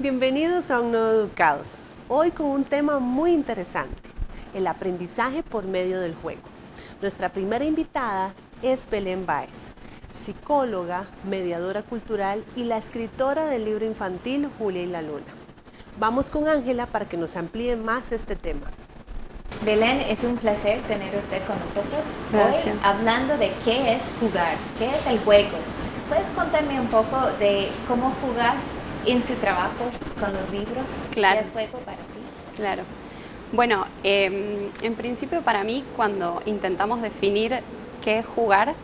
Bienvenidos a Un Nuevo Educados. Hoy con un tema muy interesante, el aprendizaje por medio del juego. Nuestra primera invitada es Belén Báez, psicóloga, mediadora cultural y la escritora del libro infantil Julia y la Luna. Vamos con Ángela para que nos amplíe más este tema. Belén, es un placer tener a usted con nosotros. Gracias. Hoy hablando de qué es jugar, qué es el juego. ¿Puedes contarme un poco de cómo jugás en su trabajo con los libros? Claro. ¿Qué es juego para ti? Claro. Bueno, en principio para mí cuando intentamos definir qué es jugar,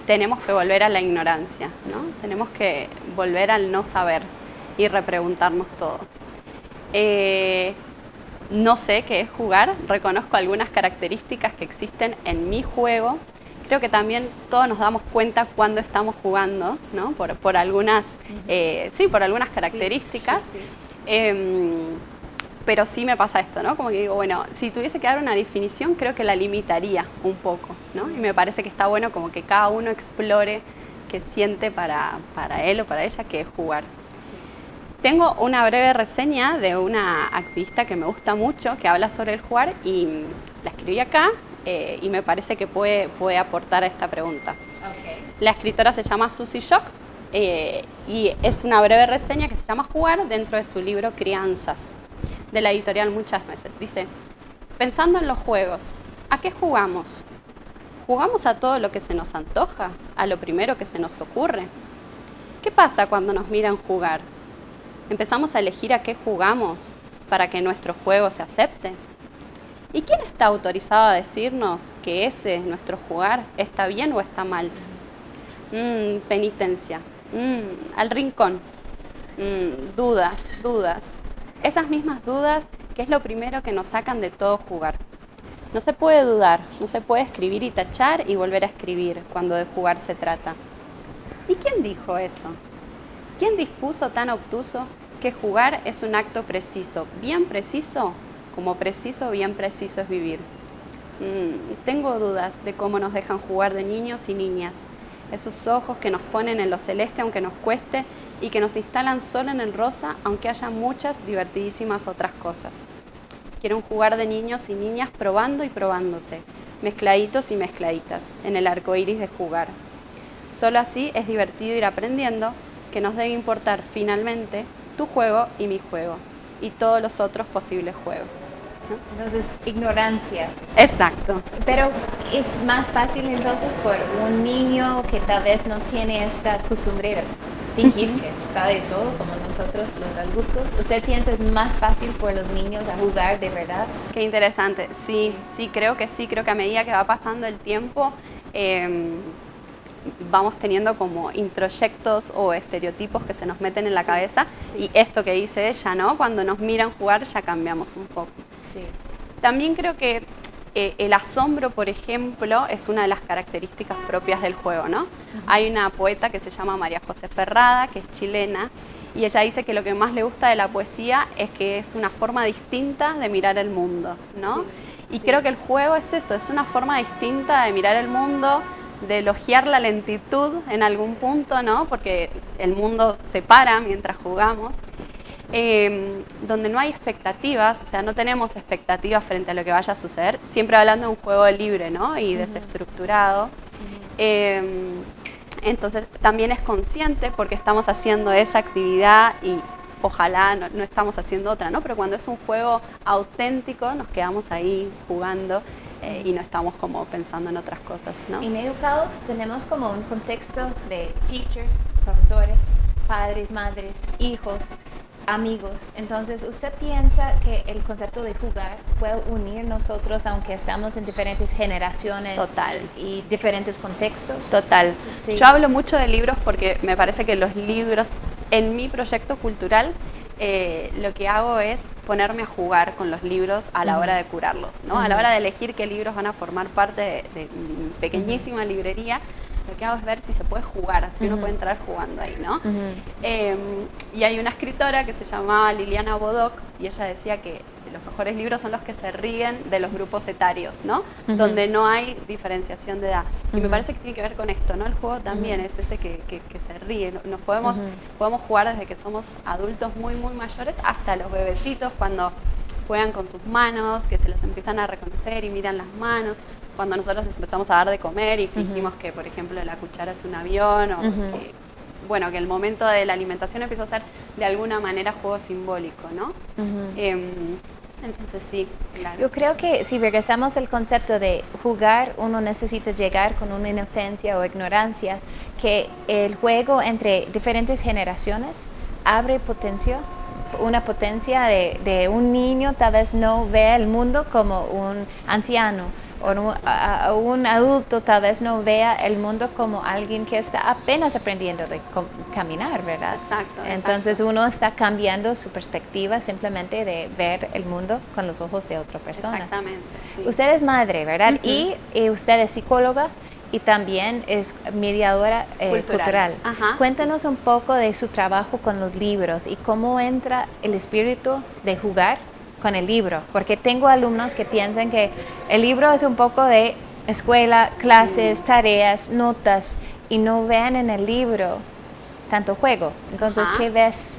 tenemos que volver a la ignorancia, ¿no? Tenemos que volver al no saber y repreguntarnos todo. No sé qué es jugar, reconozco algunas características que existen en mi juego. Creo que también todos nos damos cuenta cuando estamos jugando, ¿no? Por algunas, por algunas características. Sí, sí. Pero sí me pasa esto, ¿no? Como que digo, bueno, si tuviese que dar una definición, creo que la limitaría un poco, ¿no? Y me parece que está bueno como que cada uno explore qué siente para él o para ella que es jugar. Tengo una breve reseña de una activista que me gusta mucho, que habla sobre el jugar y la escribí acá y me parece que puede aportar a esta pregunta. Okay. La escritora se llama Susie Shock y es una breve reseña que se llama Jugar dentro de su libro Crianzas, de la editorial Muchas Veces. Dice, pensando en los juegos, ¿a qué jugamos? ¿Jugamos a todo lo que se nos antoja? ¿A lo primero que se nos ocurre? ¿Qué pasa cuando nos miran jugar? ¿Empezamos a elegir a qué jugamos para que nuestro juego se acepte? ¿Y quién está autorizado a decirnos que ese, nuestro jugar, está bien o está mal? Penitencia. Al rincón. Dudas. Esas mismas dudas que es lo primero que nos sacan de todo jugar. No se puede dudar, no se puede escribir y tachar y volver a escribir cuando de jugar se trata. ¿Y quién dijo eso? ¿Quién dispuso tan obtuso que jugar es un acto preciso, bien preciso, como preciso, bien preciso es vivir? Tengo dudas de cómo nos dejan jugar de niños y niñas. Esos ojos que nos ponen en lo celeste aunque nos cueste y que nos instalan solo en el rosa aunque haya muchas divertidísimas otras cosas. Quiero un jugar de niños y niñas probando y probándose, mezcladitos y mezcladitas, en el arco iris de jugar. Solo así es divertido ir aprendiendo que nos debe importar finalmente tu juego y mi juego y todos los otros posibles juegos, ¿no? Entonces, ignorancia. Exacto. Pero es más fácil entonces por un niño que tal vez no tiene esta costumbre de fingir que sabe todo como nosotros los adultos. ¿Usted piensa es más fácil por los niños a jugar de verdad? Qué interesante. Sí, creo que a medida que va pasando el tiempo vamos teniendo como introyectos o estereotipos que se nos meten en la cabeza y esto que dice ella, ¿no? Cuando nos miran jugar ya cambiamos un poco. Sí. También creo que el asombro, por ejemplo, es una de las características propias del juego, ¿no? Hay una poeta que se llama María José Ferrada, que es chilena, y ella dice que lo que más le gusta de la poesía es que es una forma distinta de mirar el mundo, ¿no? Y creo que el juego es eso, es una forma distinta de mirar el mundo, de elogiar la lentitud en algún punto, ¿no? Porque el mundo se para mientras jugamos. Donde no hay expectativas, o sea, no tenemos expectativas frente a lo que vaya a suceder, siempre hablando de un juego libre, ¿no? Y desestructurado. Entonces también es consciente porque estamos haciendo esa actividad y ojalá no estamos haciendo otra, ¿no? Pero cuando es un juego auténtico nos quedamos ahí jugando y no estamos como pensando en otras cosas, ¿no? En Educados tenemos como un contexto de teachers, profesores, padres, madres, hijos, amigos. Entonces, ¿usted piensa que el concepto de jugar puede unir nosotros aunque estamos en diferentes generaciones? Total. Y diferentes contextos? Total. Sí. Yo hablo mucho de libros porque me parece que los libros, en mi proyecto cultural, lo que hago es ponerme a jugar con los libros a la hora de curarlos, ¿no? A la hora de elegir qué libros van a formar parte de mi pequeñísima librería, lo que hago es ver si se puede jugar, si uno puede entrar jugando ahí, ¿no? Y hay una escritora que se llamaba Liliana Bodoc y ella decía que los mejores libros son los que se ríen de los grupos etarios, ¿no? Donde no hay diferenciación de edad. Y me parece que tiene que ver con esto, ¿no? El juego también es ese que se ríe. Nos podemos jugar desde que somos adultos muy, muy mayores hasta los bebecitos cuando juegan con sus manos, que se las empiezan a reconocer y miran las manos. Cuando nosotros les empezamos a dar de comer y fingimos que, por ejemplo, la cuchara es un avión o bueno, que el momento de la alimentación empieza a ser de alguna manera juego simbólico, ¿no? Entonces sí, claro. Yo creo que si regresamos al concepto de jugar, uno necesita llegar con una inocencia o ignorancia, que el juego entre diferentes generaciones abre una potencia de un niño tal vez no vea el mundo como un anciano, o un adulto tal vez no vea el mundo como alguien que está apenas aprendiendo de caminar, ¿verdad? Exacto. Entonces uno está cambiando su perspectiva simplemente de ver el mundo con los ojos de otra persona. Exactamente, sí. Usted es madre, ¿verdad? Y usted es psicóloga y también es mediadora cultural. Cuéntanos un poco de su trabajo con los libros y cómo entra el espíritu de jugar con el libro, porque tengo alumnos que piensan que el libro es un poco de escuela, clases, tareas, notas, y no vean en el libro tanto juego. Entonces, ¿qué ves?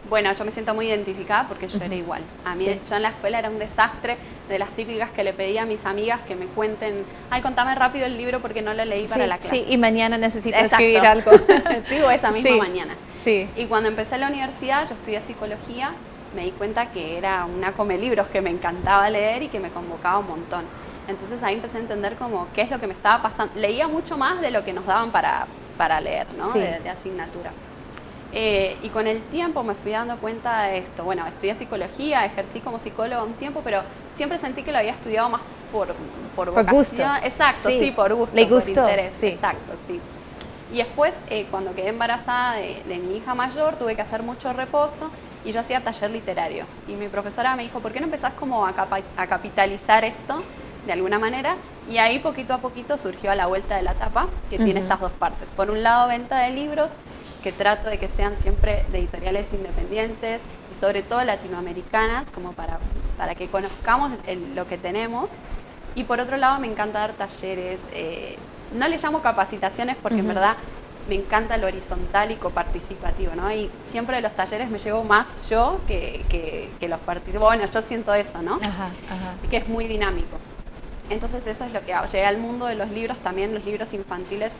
Bueno, yo me siento muy identificada porque yo era igual. A mí, yo en la escuela era un desastre, de las típicas que le pedía a mis amigas que me cuenten, ay, contame rápido el libro porque no lo leí para la clase. Sí, y mañana necesito escribir algo. Sí, o esa misma mañana. Sí. Y cuando empecé la universidad, yo estudié psicología, me di cuenta que era una come libros, que me encantaba leer y que me convocaba un montón. Entonces ahí empecé a entender como qué es lo que me estaba pasando. Leía mucho más de lo que nos daban para leer, ¿no? Sí. De asignatura. Y con el tiempo me fui dando cuenta de esto. Bueno, estudié psicología, ejercí como psicóloga un tiempo, pero siempre sentí que lo había estudiado más por vocación. Gusto. Exacto, sí, por gusto, Le gustó, por interés. sí. Exacto, sí. Y después, cuando quedé embarazada de mi hija mayor, tuve que hacer mucho reposo y yo hacía taller literario. Y mi profesora me dijo, ¿por qué no empezás como a capitalizar esto de alguna manera? Y ahí poquito a poquito surgió A la vuelta de la tapa, que tiene estas dos partes. Por un lado, venta de libros, que trato de que sean siempre de editoriales independientes y sobre todo latinoamericanas, como para que conozcamos lo que tenemos. Y por otro lado, me encanta dar talleres. No le llamo capacitaciones porque en verdad me encanta lo horizontal y coparticipativo, ¿no? Y siempre de los talleres me llevo más yo que los participantes. Bueno, yo siento eso, ¿no? Que es muy dinámico. Entonces eso es lo que hago. Llegué al mundo de los libros, también los libros infantiles,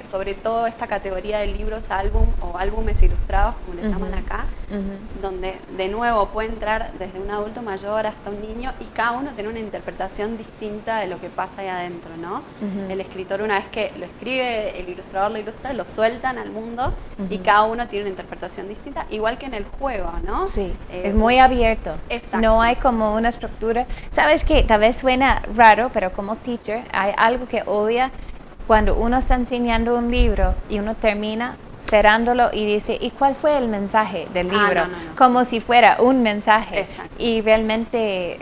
sobre todo esta categoría de libros álbum o álbumes ilustrados, como le llaman acá, donde de nuevo puede entrar desde un adulto mayor hasta un niño y cada uno tiene una interpretación distinta de lo que pasa ahí adentro, ¿no? El escritor, una vez que lo escribe, el ilustrador lo ilustra, lo sueltan al mundo y cada uno tiene una interpretación distinta, igual que en el juego, ¿no? Sí, es muy abierto. Exacto. No hay como una estructura. ¿Sabes qué? Tal vez suena raro, pero como teacher hay algo que odia cuando uno está enseñando un libro y uno termina cerrándolo y dice, ¿y cuál fue el mensaje del libro? No. Como si fuera un mensaje. Exacto. Y realmente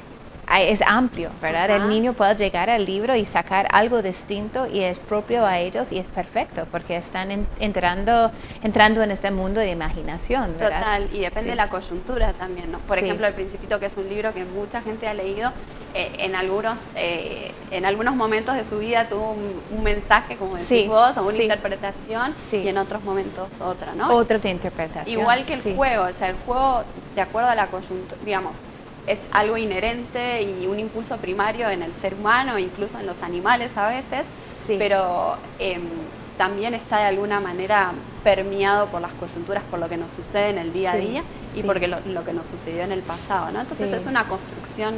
es amplio, ¿verdad? El niño puede llegar al libro y sacar algo distinto y es propio a ellos y es perfecto porque están entrando en este mundo de imaginación, ¿verdad? Total, y depende de la coyuntura también, ¿no? Por ejemplo, El Principito, que es un libro que mucha gente ha leído, en algunos momentos de su vida tuvo un mensaje, como decís vos, o una interpretación, y en otros momentos otra, ¿no? Otra interpretación. Igual que el juego, o sea, el juego, de acuerdo a la coyuntura, digamos, es algo inherente y un impulso primario en el ser humano, incluso en los animales a veces, pero también está de alguna manera permeado por las coyunturas, por lo que nos sucede en el día a día y porque lo que nos sucedió en el pasado, ¿no? Entonces es una construcción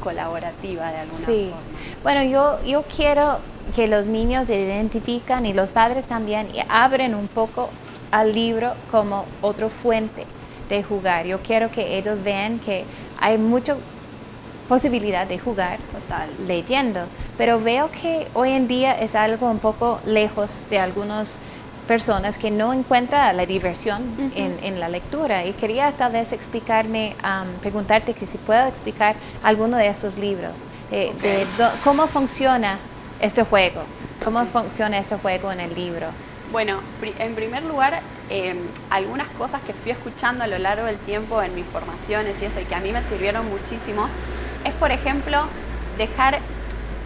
colaborativa de alguna forma. Bueno, yo quiero que los niños se identifican y los padres también y abren un poco al libro como otra fuente de jugar. Yo quiero que ellos vean que hay mucha posibilidad de jugar leyendo, pero veo que hoy en día es algo un poco lejos de algunas personas que no encuentran la diversión en la lectura y quería tal vez preguntarte que si puedo explicar alguno de estos libros, de cómo funciona este juego, cómo funciona este juego en el libro. Bueno, en primer lugar, algunas cosas que fui escuchando a lo largo del tiempo en mis formaciones y eso, y que a mí me sirvieron muchísimo, es, por ejemplo, dejar,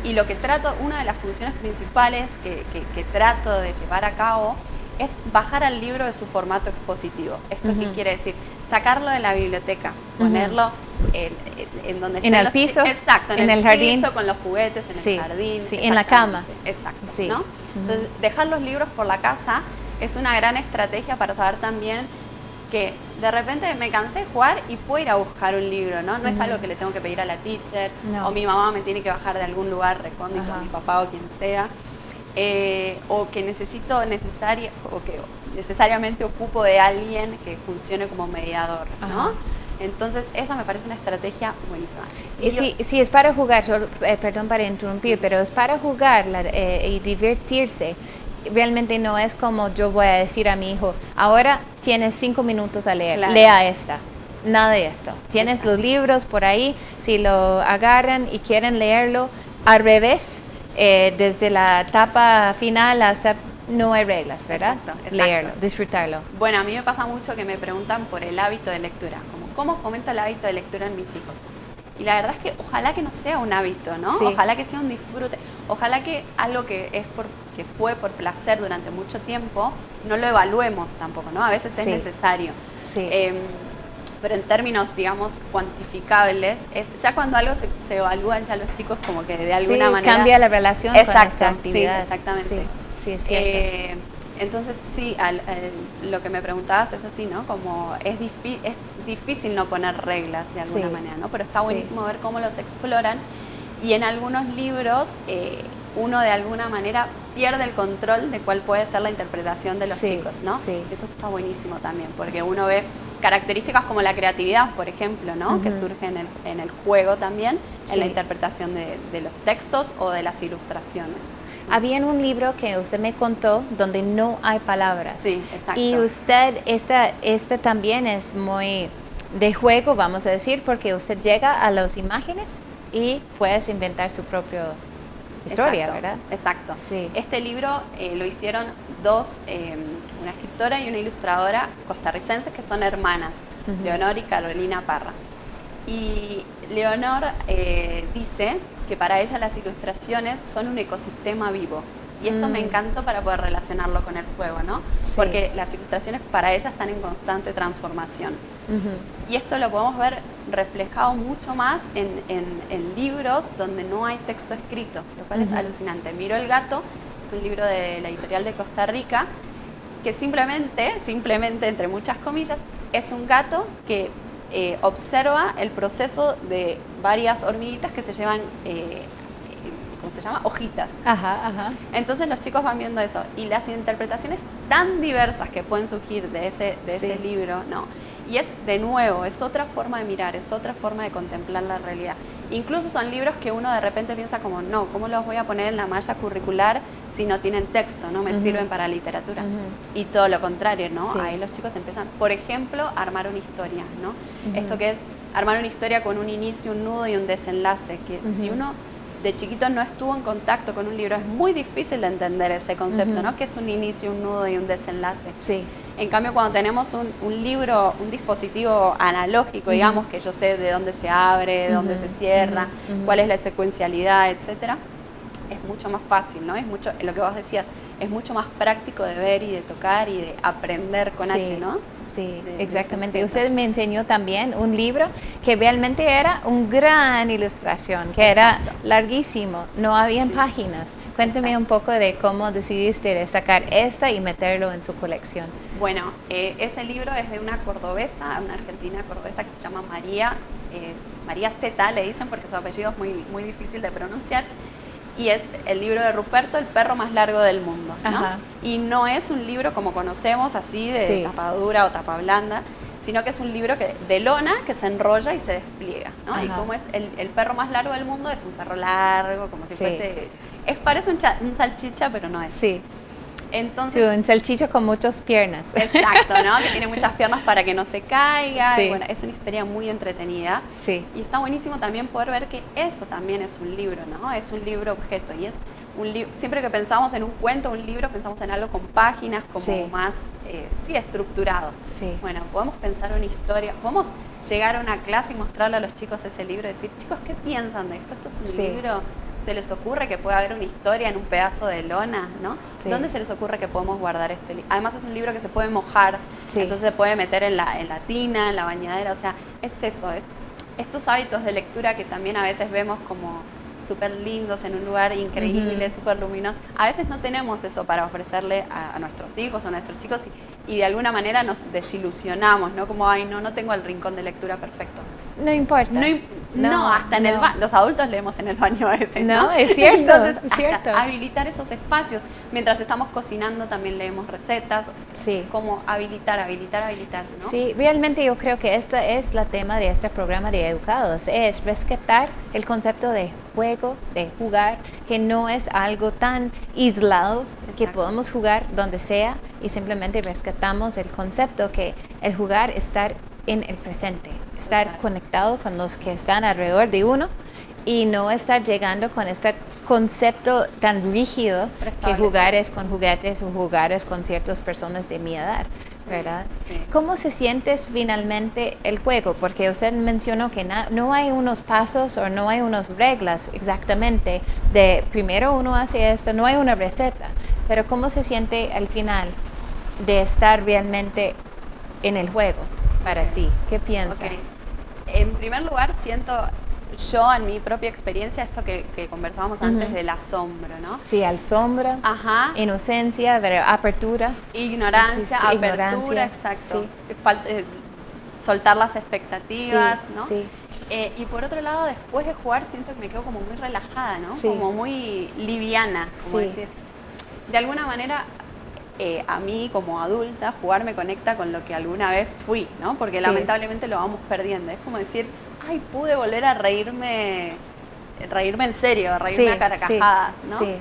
y lo que trato, una de las funciones principales que trato de llevar a cabo es bajar al libro de su formato expositivo. ¿Esto qué quiere decir? Sacarlo de la biblioteca, ponerlo en donde en el piso, exacto, en el jardín, piso, con los juguetes, en el jardín, en la cama. Exacto, ¿no? Entonces, dejar los libros por la casa es una gran estrategia para saber también que de repente me cansé de jugar y puedo ir a buscar un libro, ¿no? No es algo que le tengo que pedir a la teacher, o mi mamá me tiene que bajar de algún lugar recóndito, mi papá o quien sea. O que necesariamente ocupo de alguien que funcione como mediador, ¿no? Entonces, esa me parece una estrategia buenísima. Y si es para jugar, perdón para interrumpir, pero es para jugar y divertirse. Realmente no es como yo voy a decir a mi hijo, ahora tienes 5 minutos a leer, lea esta. Nada de esto. Tienes los libros por ahí, si lo agarran y quieren leerlo al revés, desde la etapa final hasta no hay reglas, ¿verdad? Exacto. Leerlo, disfrutarlo. Bueno, a mí me pasa mucho que me preguntan por el hábito de lectura, como cómo fomento el hábito de lectura en mis hijos. Y la verdad es que ojalá que no sea un hábito, ¿no? Sí. Ojalá que sea un disfrute. Ojalá que algo que fue por placer durante mucho tiempo, no lo evaluemos tampoco, ¿no? A veces es necesario. Sí. Pero en términos, digamos, cuantificables, ya cuando algo se evalúan ya los chicos como que de alguna manera... cambia la relación con esta actividad. Sí, exactamente. Sí, es cierto. Entonces, sí, lo que me preguntabas es así, ¿no? Como es difícil no poner reglas de alguna manera, ¿no? Pero está buenísimo ver cómo los exploran. Y en algunos libros uno de alguna manera pierde el control de cuál puede ser la interpretación de los chicos, ¿no? Sí. Eso está buenísimo también, porque uno ve características como la creatividad, por ejemplo, ¿no? Que surge en el juego también, en la interpretación de los textos o de las ilustraciones. Había un libro que usted me contó donde no hay palabras. Sí, exacto. Y usted, esta también es muy de juego, vamos a decir, porque usted llega a las imágenes y puedes inventar su propia historia, ¿verdad? Exacto. Sí. Este libro lo hicieron dos, una escritora y una ilustradora costarricenses que son hermanas, Leonor y Carolina Parra. Y Leonor dice que para ella las ilustraciones son un ecosistema vivo. Y esto me encantó para poder relacionarlo con el juego, ¿no? Sí. Porque las ilustraciones para ella están en constante transformación. Y esto lo podemos ver reflejado mucho más en libros donde no hay texto escrito, lo cual es alucinante. Miro el gato, es un libro de la editorial de Costa Rica, que simplemente, entre muchas comillas, es un gato que observa el proceso de varias hormiguitas que se llevan, ¿cómo se llama? Hojitas. Entonces los chicos van viendo eso y las interpretaciones tan diversas que pueden surgir de ese libro, ¿no? Y es, de nuevo, es otra forma de mirar, es otra forma de contemplar la realidad. Incluso son libros que uno de repente piensa como, no, ¿cómo los voy a poner en la malla curricular si no tienen texto? No me sirven para literatura. Y todo lo contrario, ¿no? Sí. Ahí los chicos empiezan, por ejemplo, a armar una historia, ¿no? Esto que es armar una historia con un inicio, un nudo y un desenlace, que si uno de chiquito no estuvo en contacto con un libro, es muy difícil de entender ese concepto, ¿no? Que es un inicio, un nudo y un desenlace. Sí. En cambio, cuando tenemos un libro, un dispositivo analógico, digamos, que yo sé de dónde se abre, de dónde se cierra, cuál es la secuencialidad, etcétera, es mucho más fácil, ¿no? Es mucho, lo que vos decías, es mucho más práctico de ver y de tocar y de aprender con H, ¿no? Sí, exactamente. Usted me enseñó también un libro que realmente era una gran ilustración, que era larguísimo, no habían páginas. Cuénteme un poco de cómo decidiste sacar esta y meterlo en su colección. Bueno, ese libro es de una cordobesa, una argentina cordobesa que se llama María Z, le dicen porque su apellido es muy difícil de pronunciar. Y es el libro de Ruperto, El perro más largo del mundo, ¿no? Y no es un libro como conocemos, así de tapa dura o tapa blanda, sino que es un libro de lona que se enrolla y se despliega, ¿no? Y como es el perro más largo del mundo, es un perro largo, como si fuese... parece un salchicha, pero no es. Sí. Entonces, un salchicha con muchas piernas. Exacto, ¿no? Que tiene muchas piernas para que no se caiga. Y bueno, es una historia muy entretenida. Sí. Y está buenísimo también poder ver que eso también es un libro, ¿no? Es un libro objeto y es siempre que pensamos en un cuento, un libro, pensamos en algo con páginas, como Sí. más, estructurado. Sí. Bueno, podemos pensar una historia, podemos llegar a una clase y mostrarle a los chicos ese libro y decir, chicos, ¿qué piensan de esto? ¿Esto es un Sí. libro? ¿Se les ocurre que puede haber una historia en un pedazo de lona, ¿no? Sí. ¿Dónde se les ocurre que podemos guardar este libro? Además es un libro que se puede mojar, Sí. entonces se puede meter en la tina, en la bañadera, o sea, es eso, es estos hábitos de lectura que también a veces vemos como súper lindos en un lugar increíble, súper luminoso. A veces no tenemos eso para ofrecerle a nuestros hijos o a nuestros chicos y de alguna manera nos desilusionamos, ¿no? Como, ay, no tengo el rincón de lectura perfecto. No importa. No, hasta en el no. baño. Los adultos leemos en el baño a veces, ¿no? No, es cierto, Entonces, es cierto. hasta habilitar esos espacios. Mientras estamos cocinando también leemos recetas. Sí. Como habilitar, ¿no? Sí, realmente yo creo que este es el tema de este programa de Educados, es rescatar el concepto de juego, de jugar, que no es algo tan aislado, que Exacto. podemos jugar donde sea y simplemente rescatamos el concepto que el jugar es estar en el presente, estar Total. conectado con los que están alrededor de uno y no estar llegando con este concepto tan rígido que Preestablecido. jugar es con juguetes o jugar es con ciertas personas de mi edad, ¿verdad? Sí. ¿Cómo se siente finalmente el juego? Porque usted mencionó que no hay unos pasos o no hay unas reglas exactamente de primero uno hace esto, no hay una receta, pero ¿cómo se siente al final de estar realmente en el juego para ti? ¿Qué piensas? Ok. En primer lugar, siento yo en mi propia experiencia esto que conversábamos antes del asombro, ¿no? Sí, asombro, Ajá. inocencia, pero apertura. Ignorancia, Sí, apertura, ignorancia, exacto. sí. Soltar las expectativas, Sí, ¿no? sí. Y por otro lado, después de jugar, siento que me quedo como muy relajada, ¿no? Sí. Como muy liviana, como Sí. decir. De alguna manera, a mí como adulta, jugar me conecta con lo que alguna vez fui, ¿no? Porque Sí. lamentablemente lo vamos perdiendo. Es como decir, ay, pude volver a reírme en serio, reírme Sí, a carcajadas, sí, ¿no? sí.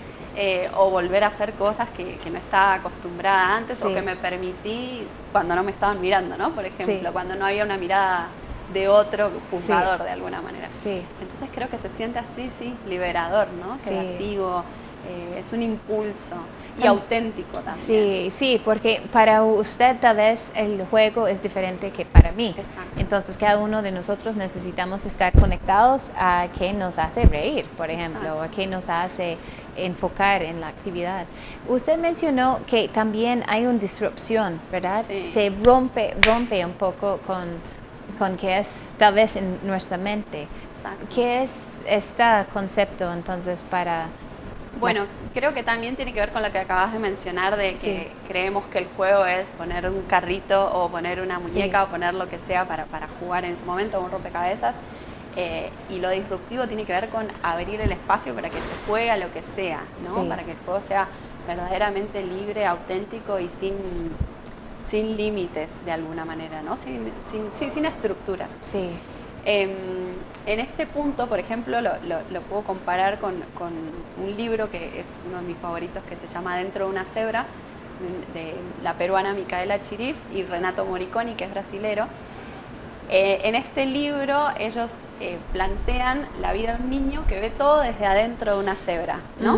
O volver a hacer cosas que no estaba acostumbrada antes o Sí. que me permití cuando no me estaban mirando, ¿no? Por ejemplo, Sí. cuando no había una mirada de otro juzgador de alguna manera. Sí. Entonces creo que se siente así, sí, liberador, ¿no? Sí. Creativo, es un impulso y Tam- auténtico también. Sí, sí, porque para usted tal vez el juego es diferente que para mí. Exacto. Entonces cada uno de nosotros necesitamos estar conectados a qué nos hace reír, por ejemplo, Exacto. a qué nos hace enfocar en la actividad. Usted mencionó que también hay una disrupción, ¿verdad? Sí. Se rompe un poco con que es tal vez en nuestra mente. Exacto. ¿Qué es este concepto entonces para... Bueno, creo que también tiene que ver con lo que acabas de mencionar de que Sí. creemos que el juego es poner un carrito o poner una muñeca Sí. o poner lo que sea para jugar en ese momento, un rompecabezas. Y lo disruptivo tiene que ver con abrir el espacio para que se juegue a lo que sea, ¿no? Sí. Para que el juego sea verdaderamente libre, auténtico y sin límites de alguna manera, ¿no? Sin estructuras. Sí, En este punto, por ejemplo, lo puedo comparar con un libro que es uno de mis favoritos que se llama Dentro de una cebra, de la peruana Micaela Chirif y Renato Moriconi, que es brasilero. En este libro ellos plantean la vida de un niño que ve todo desde adentro de una cebra, ¿no?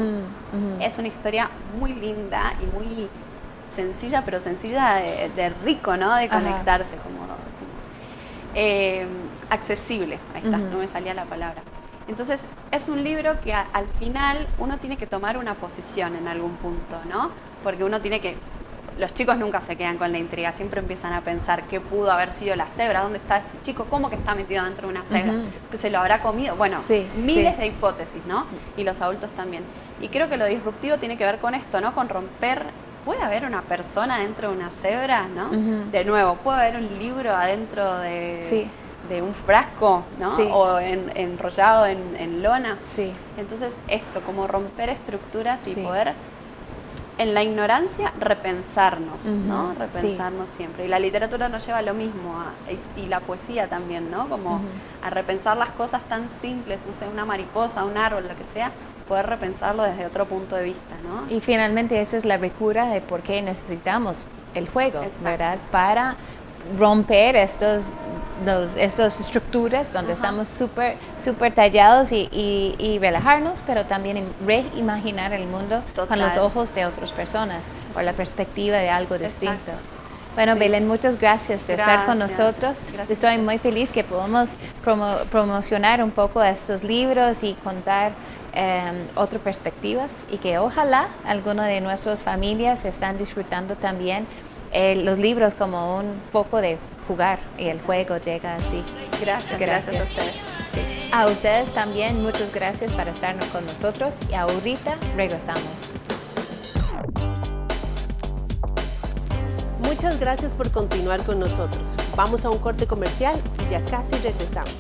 Es una historia muy linda y muy sencilla, pero sencilla de rico, ¿no? De Ajá. conectarse, accesible, ahí está, Ujú. no me salía la palabra. Entonces, es un libro que al final uno tiene que tomar una posición en algún punto, ¿no? Porque uno tiene que... Los chicos nunca se quedan con la intriga, siempre empiezan a pensar qué pudo haber sido la cebra, dónde está ese chico, cómo que está metido dentro de una cebra, Ujú. que se lo habrá comido. Bueno, Sí, miles sí. de hipótesis, ¿no? Y los adultos también. Y creo que lo disruptivo tiene que ver con esto, ¿no? Con romper... ¿Puede haber una persona dentro de una cebra, no? Ujú. De nuevo, ¿puede haber un libro adentro de... Sí. de un frasco, ¿no? Sí. O enrollado en lona. sí, Entonces, esto, como romper estructuras y Sí. poder, en la ignorancia, repensarnos, ¿no? Ujú, Repensarnos siempre. Y la literatura nos lleva a lo mismo, y la poesía también, ¿no? Como a repensar las cosas tan simples, no sé, una mariposa, un árbol, lo que sea, poder repensarlo desde otro punto de vista, ¿no? Y finalmente esa es la recura de por qué necesitamos el juego, Exacto. ¿verdad? Para romper estos estas estructuras donde estamos súper tallados y relajarnos, pero también reimaginar el mundo con los Total. ojos de otras personas o la perspectiva de algo distinto. Exacto. Bueno, Sí. Belén, muchas gracias de estar con Gracias. nosotros. Gracias. Estoy muy feliz que podamos promocionar un poco estos libros y contar otras perspectivas, y que ojalá algunas de nuestras familias están disfrutando también los libros como un foco de jugar, y el juego llega así. Gracias a ustedes. Sí. A ustedes también, muchas gracias por estar con nosotros, y ahorita regresamos. Muchas gracias por continuar con nosotros. Vamos a un corte comercial y ya casi regresamos.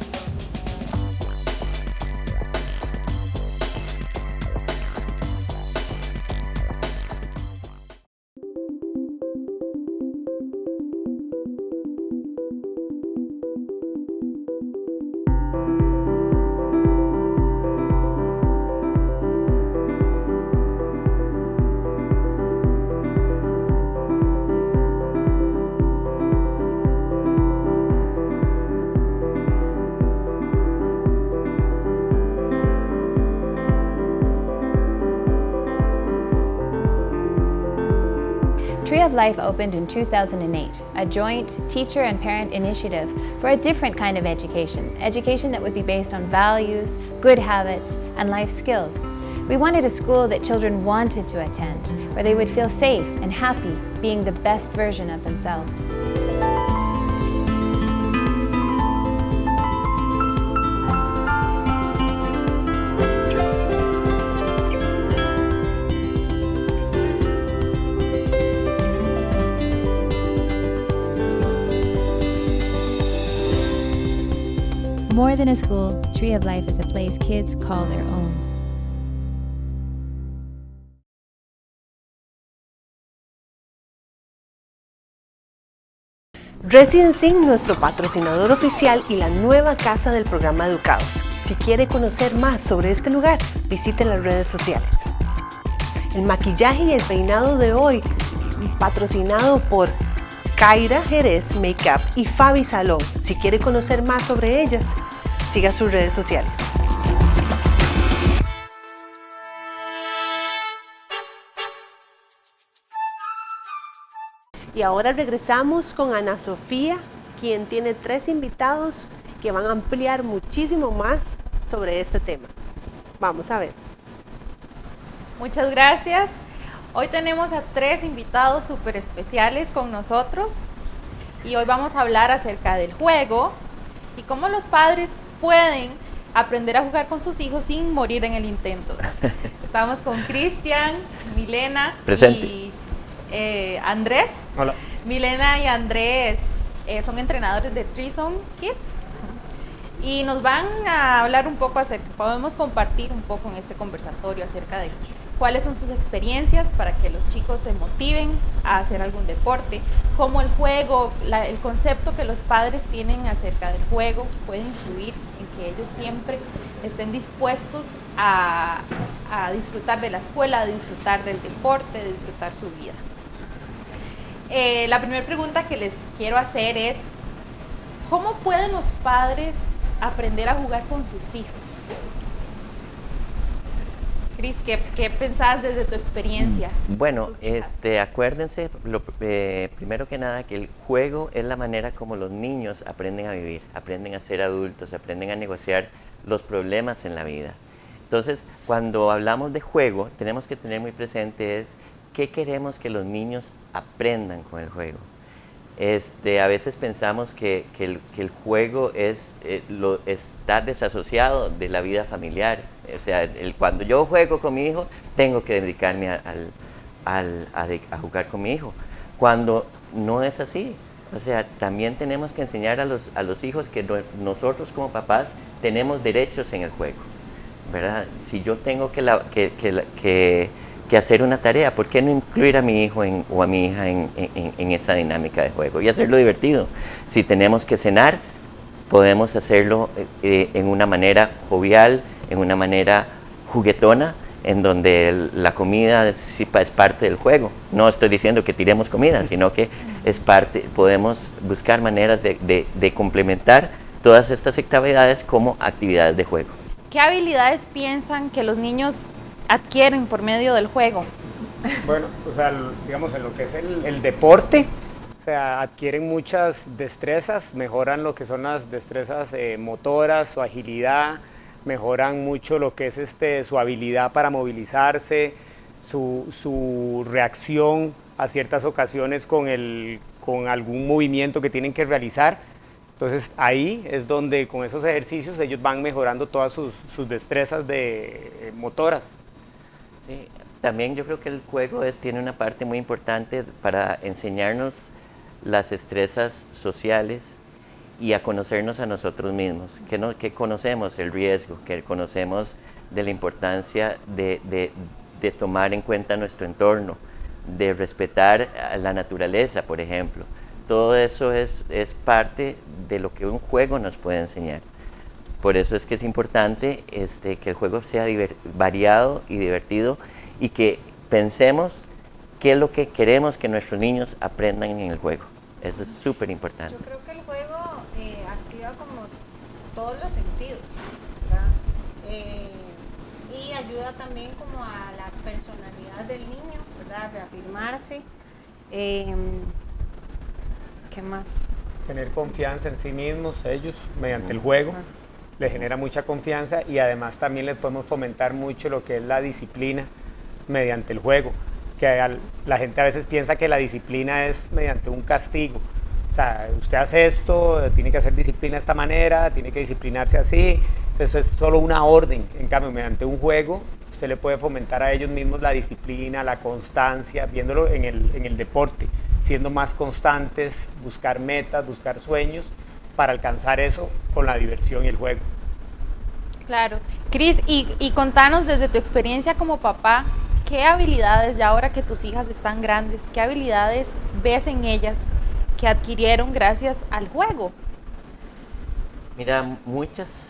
Tree of Life opened in 2008, a joint teacher and parent initiative for a different kind of education that would be based on values, good habits, and life skills. We wanted a school that children wanted to attend, where they would feel safe and happy being the best version of themselves. More than a school, Tree of Life is a place kids call their own. Residence Inn, nuestro patrocinador oficial y la nueva casa del programa Educados. Si quiere conocer más sobre este lugar, visite las redes sociales. El maquillaje y el peinado de hoy, patrocinado por Kaira Jerez Makeup y Fabi Salón. Si quiere conocer más sobre ellas, siga sus redes sociales. Y ahora regresamos con Ana Sofía, quien tiene 3 invitados que van a ampliar muchísimo más sobre este tema. Vamos a ver. Muchas gracias. Hoy tenemos a 3 invitados súper especiales con nosotros, y hoy vamos a hablar acerca del juego y cómo los padres pueden aprender a jugar con sus hijos sin morir en el intento. Estamos con Cristian, Milena Presente. y Andrés. Hola. Milena y Andrés son entrenadores de Threesome Kids y nos van a hablar un poco podemos compartir un poco en este conversatorio acerca de cuáles son sus experiencias para que los chicos se motiven a hacer algún deporte, cómo el juego, el concepto que los padres tienen acerca del juego puede influir en que ellos siempre estén dispuestos a disfrutar de la escuela, a disfrutar del deporte, de disfrutar su vida. La primera pregunta que les quiero hacer es, ¿cómo pueden los padres aprender a jugar con sus hijos? Cris, ¿qué pensás desde tu experiencia? Bueno, tus hijas? acuérdense, primero que nada, que el juego es la manera como los niños aprenden a vivir, aprenden a ser adultos, aprenden a negociar los problemas en la vida. Entonces, cuando hablamos de juego, tenemos que tener muy presente es qué queremos que los niños aprendan con el juego. A veces pensamos que el juego está desasociado de la vida familiar. O sea, cuando yo juego con mi hijo, tengo que dedicarme a jugar con mi hijo. Cuando no es así. O sea, también tenemos que enseñar a los hijos que nosotros como papás tenemos derechos en el juego, ¿verdad? Si yo tengo que hacer una tarea, ¿por qué no incluir a mi hijo o a mi hija en esa dinámica de juego y hacerlo divertido? Si tenemos que cenar, podemos hacerlo en una manera jovial, en una manera juguetona, en donde la comida es parte del juego. No estoy diciendo que tiremos comida, sino que es parte, podemos buscar maneras de complementar todas estas actividades como actividades de juego. ¿Qué habilidades piensan que los niños adquieren por medio del juego? Bueno, o sea, digamos en lo que es el deporte, o sea, adquieren muchas destrezas, mejoran lo que son las destrezas motoras, su agilidad, mejoran mucho lo que es su habilidad para movilizarse, su reacción a ciertas ocasiones con algún movimiento que tienen que realizar. Entonces ahí es donde con esos ejercicios ellos van mejorando todas sus destrezas motoras. Sí, también yo creo que el juego tiene una parte muy importante para enseñarnos las destrezas sociales y a conocernos a nosotros mismos, que conocemos el riesgo, que conocemos de la importancia de tomar en cuenta nuestro entorno, de respetar a la naturaleza, por ejemplo. Todo eso es parte de lo que un juego nos puede enseñar. Por eso es que es importante que el juego sea variado y divertido y que pensemos qué es lo que queremos que nuestros niños aprendan en el juego. Eso es súper importante. Yo creo que el juego activa como todos los sentidos, ¿verdad? Y ayuda también como a la personalidad del niño, ¿verdad? Reafirmarse. ¿Qué más? Tener confianza en sí mismos, ellos, mediante el juego, les genera mucha confianza y además también les podemos fomentar mucho lo que es la disciplina mediante el juego, que la gente a veces piensa que la disciplina es mediante un castigo. O sea, usted hace esto, tiene que hacer disciplina de esta manera, tiene que disciplinarse así, entonces eso es solo una orden. En cambio, mediante un juego, usted le puede fomentar a ellos mismos la disciplina, la constancia, viéndolo en el deporte, siendo más constantes, buscar metas, buscar sueños para alcanzar eso con la diversión y el juego. Claro. Cris, y contanos desde tu experiencia como papá, ¿qué habilidades, ya ahora que tus hijas están grandes, qué habilidades ves en ellas que adquirieron gracias al juego? Mira, muchas,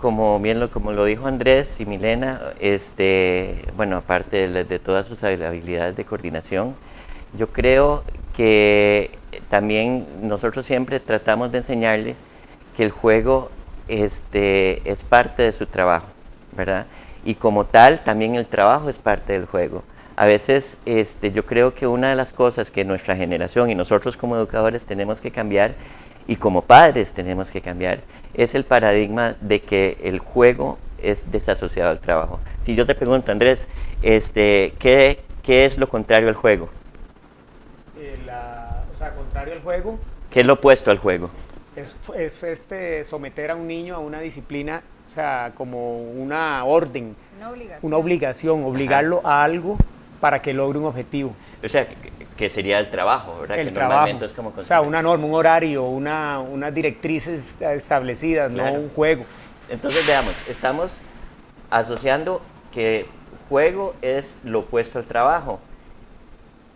como lo dijo Andrés y Milena, bueno, aparte de todas sus habilidades de coordinación, yo creo que también nosotros siempre tratamos de enseñarles que el juego es parte de su trabajo, ¿verdad? Y como tal, también el trabajo es parte del juego. A veces yo creo que una de las cosas que nuestra generación y nosotros como educadores tenemos que cambiar y como padres tenemos que cambiar es el paradigma de que el juego es desasociado al trabajo. Si yo te pregunto, Andrés, ¿qué es lo contrario al juego? O sea, contrario al juego. ¿Qué es lo opuesto al juego? Es someter a un niño a una disciplina, o sea, como una orden, una obligación, obligarlo a algo para que logre un objetivo. O sea, que sería el trabajo, ¿verdad? El que trabajo, normalmente es como o sea, una norma, un horario, unas directrices establecidas, claro. No un juego. Entonces veamos, estamos asociando que juego es lo opuesto al trabajo.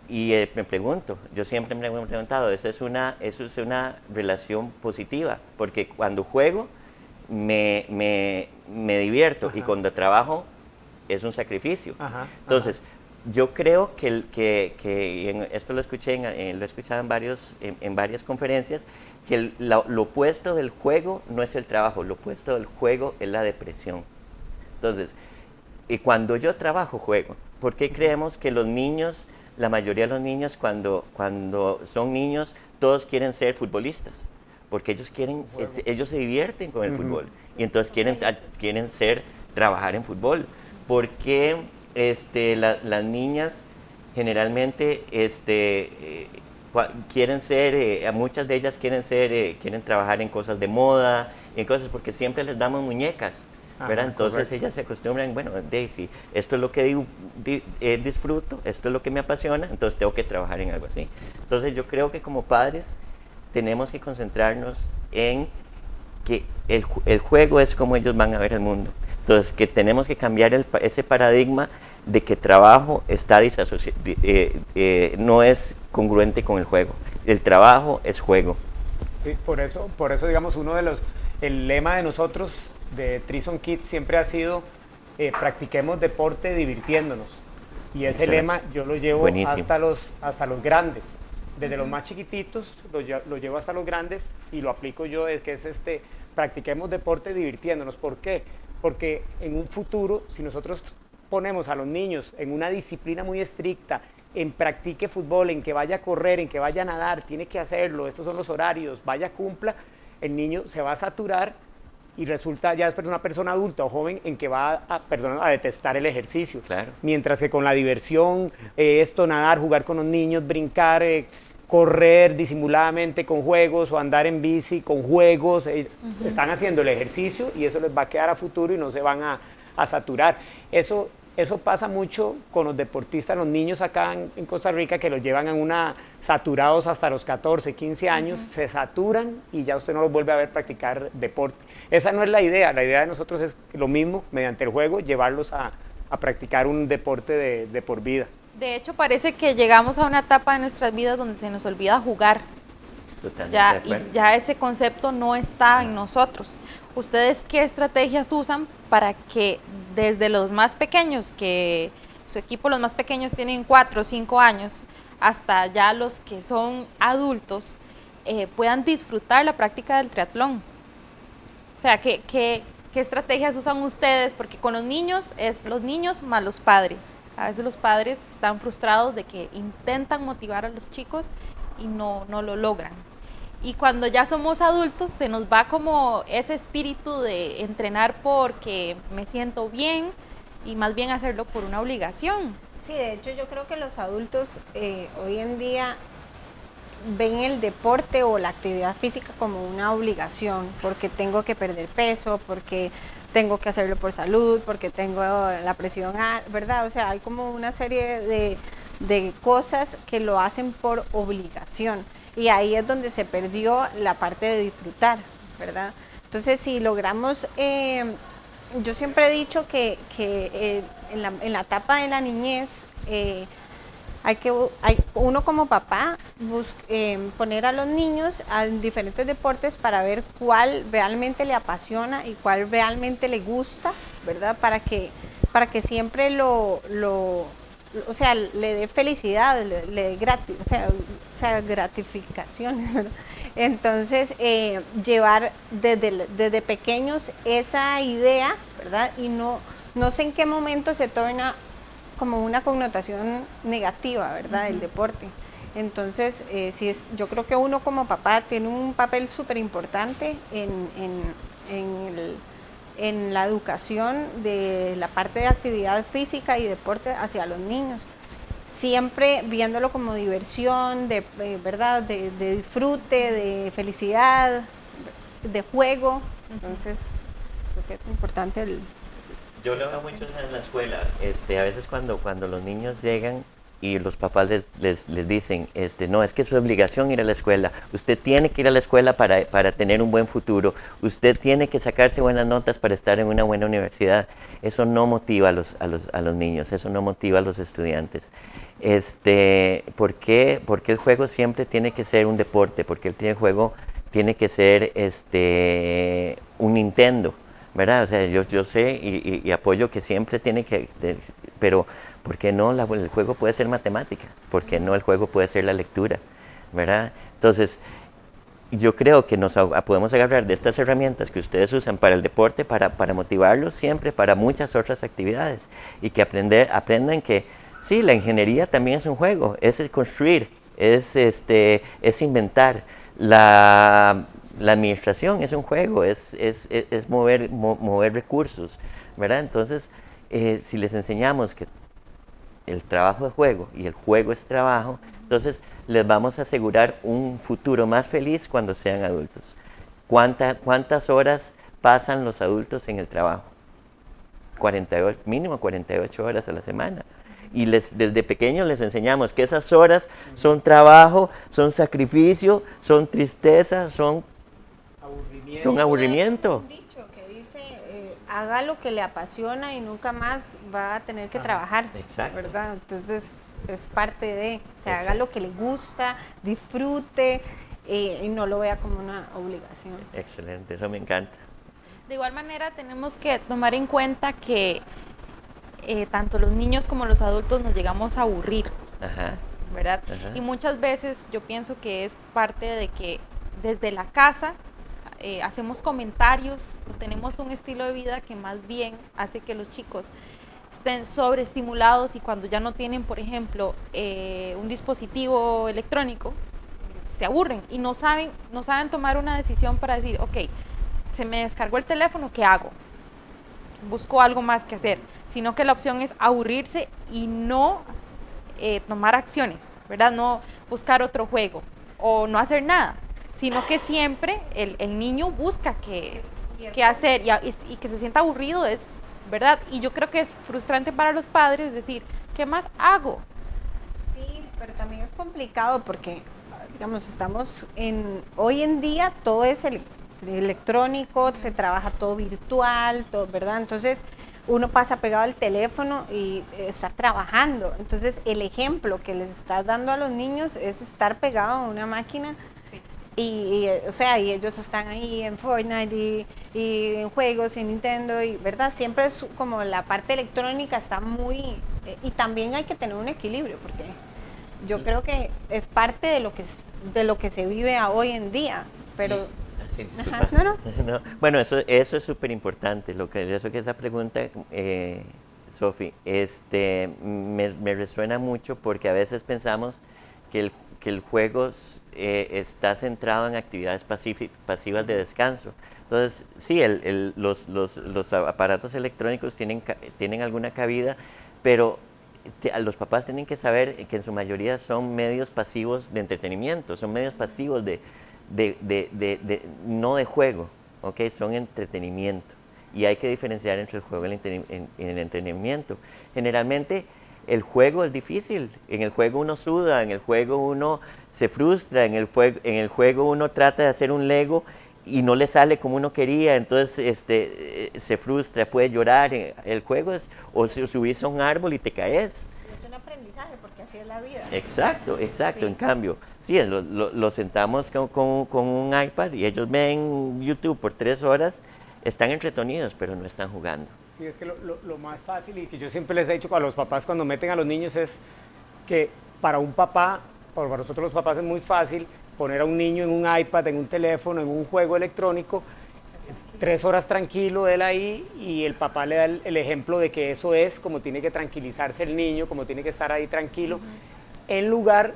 Y me pregunto, yo siempre me he preguntado, eso es una relación positiva, porque cuando juego me divierto. Ajá. Y cuando trabajo es un sacrificio. Ajá. Entonces, yo creo que esto lo escuché lo he escuchado en varias conferencias, que lo opuesto del juego no es el trabajo, lo opuesto del juego es la depresión. Entonces, y cuando yo trabajo, juego. ¿Por qué creemos que los niños, la mayoría de los niños cuando son niños, todos quieren ser futbolistas? Porque ellos se divierten con el fútbol y entonces quieren trabajar en fútbol. ¿Por qué las niñas generalmente quieren ser, muchas de ellas quieren trabajar en cosas de moda, en cosas porque siempre les damos muñecas? ¿Verdad? Entonces correcto. Ellas se acostumbran, bueno, Daisy, esto es lo que disfruto, esto es lo que me apasiona, entonces tengo que trabajar en algo así. Entonces yo creo que como padres tenemos que concentrarnos en que el juego es como ellos van a ver el mundo. Entonces que tenemos que cambiar ese paradigma de que trabajo está no es congruente con el juego. El trabajo es juego. Sí, por eso digamos, el lema de nosotros de Trison Kids siempre ha sido practiquemos deporte divirtiéndonos. Y ese Excelente. lema yo lo llevo Buenísimo. hasta los grandes. Desde los más chiquititos lo llevo hasta los grandes y lo aplico yo, que es practiquemos deporte divirtiéndonos. ¿Por qué? Porque en un futuro, si nosotros ponemos a los niños en una disciplina muy estricta, en practique fútbol, en que vaya a correr, en que vaya a nadar, tiene que hacerlo, estos son los horarios, vaya, cumpla, el niño se va a saturar y resulta ya después una persona adulta o joven en que va a detestar el ejercicio. Claro. Mientras que con la diversión, nadar, jugar con los niños, brincar, correr disimuladamente con juegos o andar en bici con juegos, están haciendo el ejercicio y eso les va a quedar a futuro y no se van a saturar. Eso pasa mucho con los deportistas, los niños acá en Costa Rica que los llevan saturados hasta los 14, 15 años, se saturan y ya usted no los vuelve a ver practicar deporte. Esa no es la idea de nosotros es lo mismo, mediante el juego, llevarlos a practicar un deporte de por vida. De hecho, parece que llegamos a una etapa de nuestras vidas donde se nos olvida jugar. Totalmente Ya, de acuerdo. y ya ese concepto no está en nosotros. ¿Ustedes qué estrategias usan para que desde los más pequeños, que su equipo los más pequeños tienen 4 o 5 años, hasta ya los que son adultos, puedan disfrutar la práctica del triatlón? O sea, ¿qué estrategias usan ustedes? Porque con los niños es los niños más los padres. A veces los padres están frustrados de que intentan motivar a los chicos y no lo logran. Y cuando ya somos adultos se nos va como ese espíritu de entrenar porque me siento bien y más bien hacerlo por una obligación. Sí, de hecho yo creo que los adultos hoy en día ven el deporte o la actividad física como una obligación, porque tengo que perder peso, porque tengo que hacerlo por salud, porque tengo la presión, ¿verdad? O sea, hay como una serie de cosas que lo hacen por obligación. Y ahí es donde se perdió la parte de disfrutar, ¿verdad? Entonces, si logramos, yo siempre he dicho que en la etapa de la niñez, uno como papá poner a los niños en diferentes deportes para ver cuál realmente le apasiona y cuál realmente le gusta, ¿verdad? Para que siempre o sea, le dé felicidad, le dé gratificación, ¿verdad? Entonces, llevar desde pequeños esa idea, ¿verdad? Y no sé en qué momento se torna como una connotación negativa, ¿verdad? El deporte. Entonces, yo creo que uno como papá tiene un papel súper importante en la educación de la parte de actividad física y deporte hacia los niños. Siempre viéndolo como diversión, ¿verdad? De disfrute, de felicidad, de juego. Entonces, creo que es importante Yo lo veo mucho en la escuela. A veces cuando los niños llegan y los papás les dicen, no, es que es su obligación ir a la escuela. Usted tiene que ir a la escuela para tener un buen futuro. Usted tiene que sacarse buenas notas para estar en una buena universidad. Eso no motiva a los niños, eso no motiva a los estudiantes. ¿Por qué el juego siempre tiene que ser un deporte? Porque el juego tiene que ser un Nintendo, ¿verdad? O sea, yo sé y apoyo que siempre tiene que, pero ¿por qué no el juego puede ser matemática? ¿Por qué no el juego puede ser la lectura? ¿Verdad? Entonces, yo creo que podemos agarrar de estas herramientas que ustedes usan para el deporte, para motivarlos siempre, para muchas otras actividades, y que aprendan que sí, la ingeniería también es un juego, es construir, es inventar. La administración es un juego, es mover recursos, ¿verdad? Entonces, si les enseñamos que el trabajo es juego y el juego es trabajo, entonces les vamos a asegurar un futuro más feliz cuando sean adultos. ¿Cuántas horas pasan los adultos en el trabajo? Mínimo 48 horas a la semana. Y desde pequeños les enseñamos que esas horas son trabajo, son sacrificio, son tristeza, son aburrimiento. Un dicho que dice, haga lo que le apasiona y nunca más va a tener que trabajar, exacto. ¿verdad? Entonces es parte de, o sea, haga lo que le gusta, disfrute y no lo vea como una obligación. Excelente, eso me encanta. De igual manera tenemos que tomar en cuenta que tanto los niños como los adultos nos llegamos a aburrir, Ajá. ¿verdad? Ajá. Y muchas veces yo pienso que es parte de que desde la casa hacemos comentarios, o tenemos un estilo de vida que más bien hace que los chicos estén sobreestimulados, y cuando ya no tienen, por ejemplo, un dispositivo electrónico, se aburren y no saben tomar una decisión para decir, ok, se me descargó el teléfono, ¿qué hago? Busco algo más que hacer, sino que la opción es aburrirse y no tomar acciones, ¿verdad? No buscar otro juego o no hacer nada, sino que siempre el niño busca qué hacer, y que se sienta aburrido es, ¿verdad? Y yo creo que es frustrante para los padres decir, ¿qué más hago? Sí, pero también es complicado porque, digamos, hoy en día todo es electrónico, se trabaja todo virtual, todo, ¿verdad? Entonces uno pasa pegado al teléfono y está trabajando. Entonces el ejemplo que les estás dando a los niños es estar pegado a una máquina. Sí. Y ellos están ahí en Fortnite y en juegos, en Nintendo, y verdad, siempre es como la parte electrónica está muy... y también hay que tener un equilibrio, porque yo creo que es parte de lo que se vive hoy en día, pero... Sí, disculpa. Ajá, no. No, bueno, eso es súper importante, eso que esa pregunta, Sofi, me resuena mucho, porque a veces pensamos que el juego está centrado en actividades pasivas de descanso. Entonces, sí, los aparatos electrónicos tienen alguna cabida, pero los papás tienen que saber que en su mayoría son medios pasivos de entretenimiento, son medios pasivos no de juego, ¿okay? Son entretenimiento, y hay que diferenciar entre el juego y el entretenimiento. Generalmente el juego es difícil, en el juego uno suda, en el juego uno se frustra, en el juego uno trata de hacer un Lego y no le sale como uno quería, entonces se frustra, puede llorar. El juego es, o subirse a un árbol y te caes. Es un aprendizaje, porque así es la vida. Exacto. Sí. En cambio, sí, lo sentamos con un iPad y ellos ven YouTube por 3 horas, están entretenidos, pero no están jugando. Sí, es que lo más fácil, y que yo siempre les he dicho a los papás cuando meten a los niños, es que para un papá, para nosotros los papás, es muy fácil poner a un niño en un iPad, en un teléfono, en un juego electrónico, 3 horas tranquilo él ahí, y el papá le da el ejemplo de que eso es como tiene que tranquilizarse el niño, como tiene que estar ahí tranquilo, en lugar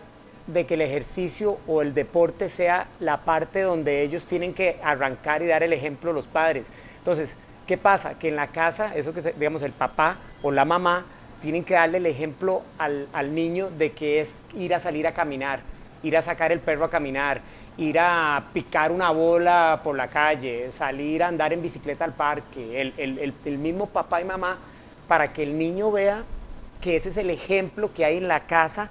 de que el ejercicio o el deporte sea la parte donde ellos tienen que arrancar y dar el ejemplo a los padres. Entonces, ¿qué pasa? Que en la casa, eso que digamos el papá o la mamá tienen que darle el ejemplo al niño de que es ir a salir a caminar, ir a sacar el perro a caminar, ir a picar una bola por la calle, salir a andar en bicicleta al parque, el mismo papá y mamá, para que el niño vea que ese es el ejemplo que hay en la casa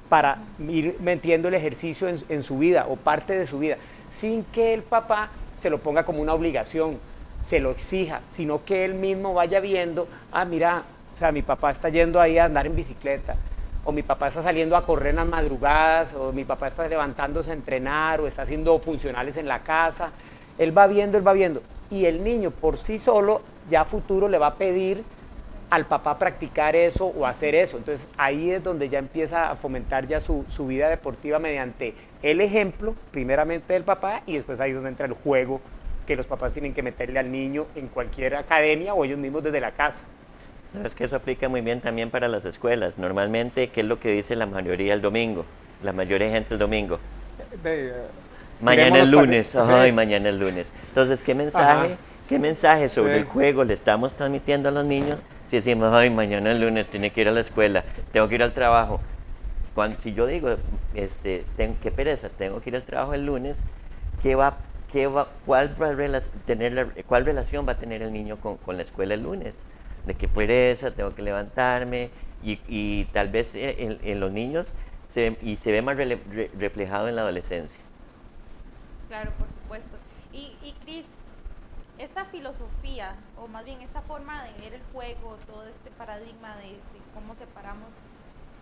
para ir metiendo el ejercicio en su vida o parte de su vida, sin que el papá se lo ponga como una obligación, se lo exija, sino que él mismo vaya viendo, mira, o sea, mi papá está yendo ahí a andar en bicicleta, o mi papá está saliendo a correr en las madrugadas, o mi papá está levantándose a entrenar, o está haciendo funcionales en la casa. Él va viendo, y el niño por sí solo ya a futuro le va a pedir al papá practicar eso o hacer eso. Entonces ahí es donde ya empieza a fomentar ya su vida deportiva mediante el ejemplo, primeramente del papá, y después ahí es donde entra el juego que los papás tienen que meterle al niño en cualquier academia o ellos mismos desde la casa. Sabes que eso aplica muy bien también para las escuelas. Normalmente, ¿qué es lo que dice la mayoría el domingo? La mayoría de gente el domingo. Mañana es lunes. Ay, mañana es lunes. Entonces, ¿qué mensaje sobre el juego le estamos transmitiendo a los niños si decimos, ay, mañana es lunes, tiene que ir a la escuela, tengo que ir al trabajo? Si yo digo, qué pereza, tengo que ir al trabajo el lunes, ¿cuál relación va a tener el niño con la escuela el lunes? De qué pereza, tengo que levantarme, y tal vez en los niños se ve más reflejado en la adolescencia. Claro, por supuesto. Y Cris, esta filosofía, o más bien esta forma de ver el juego, todo este paradigma de cómo separamos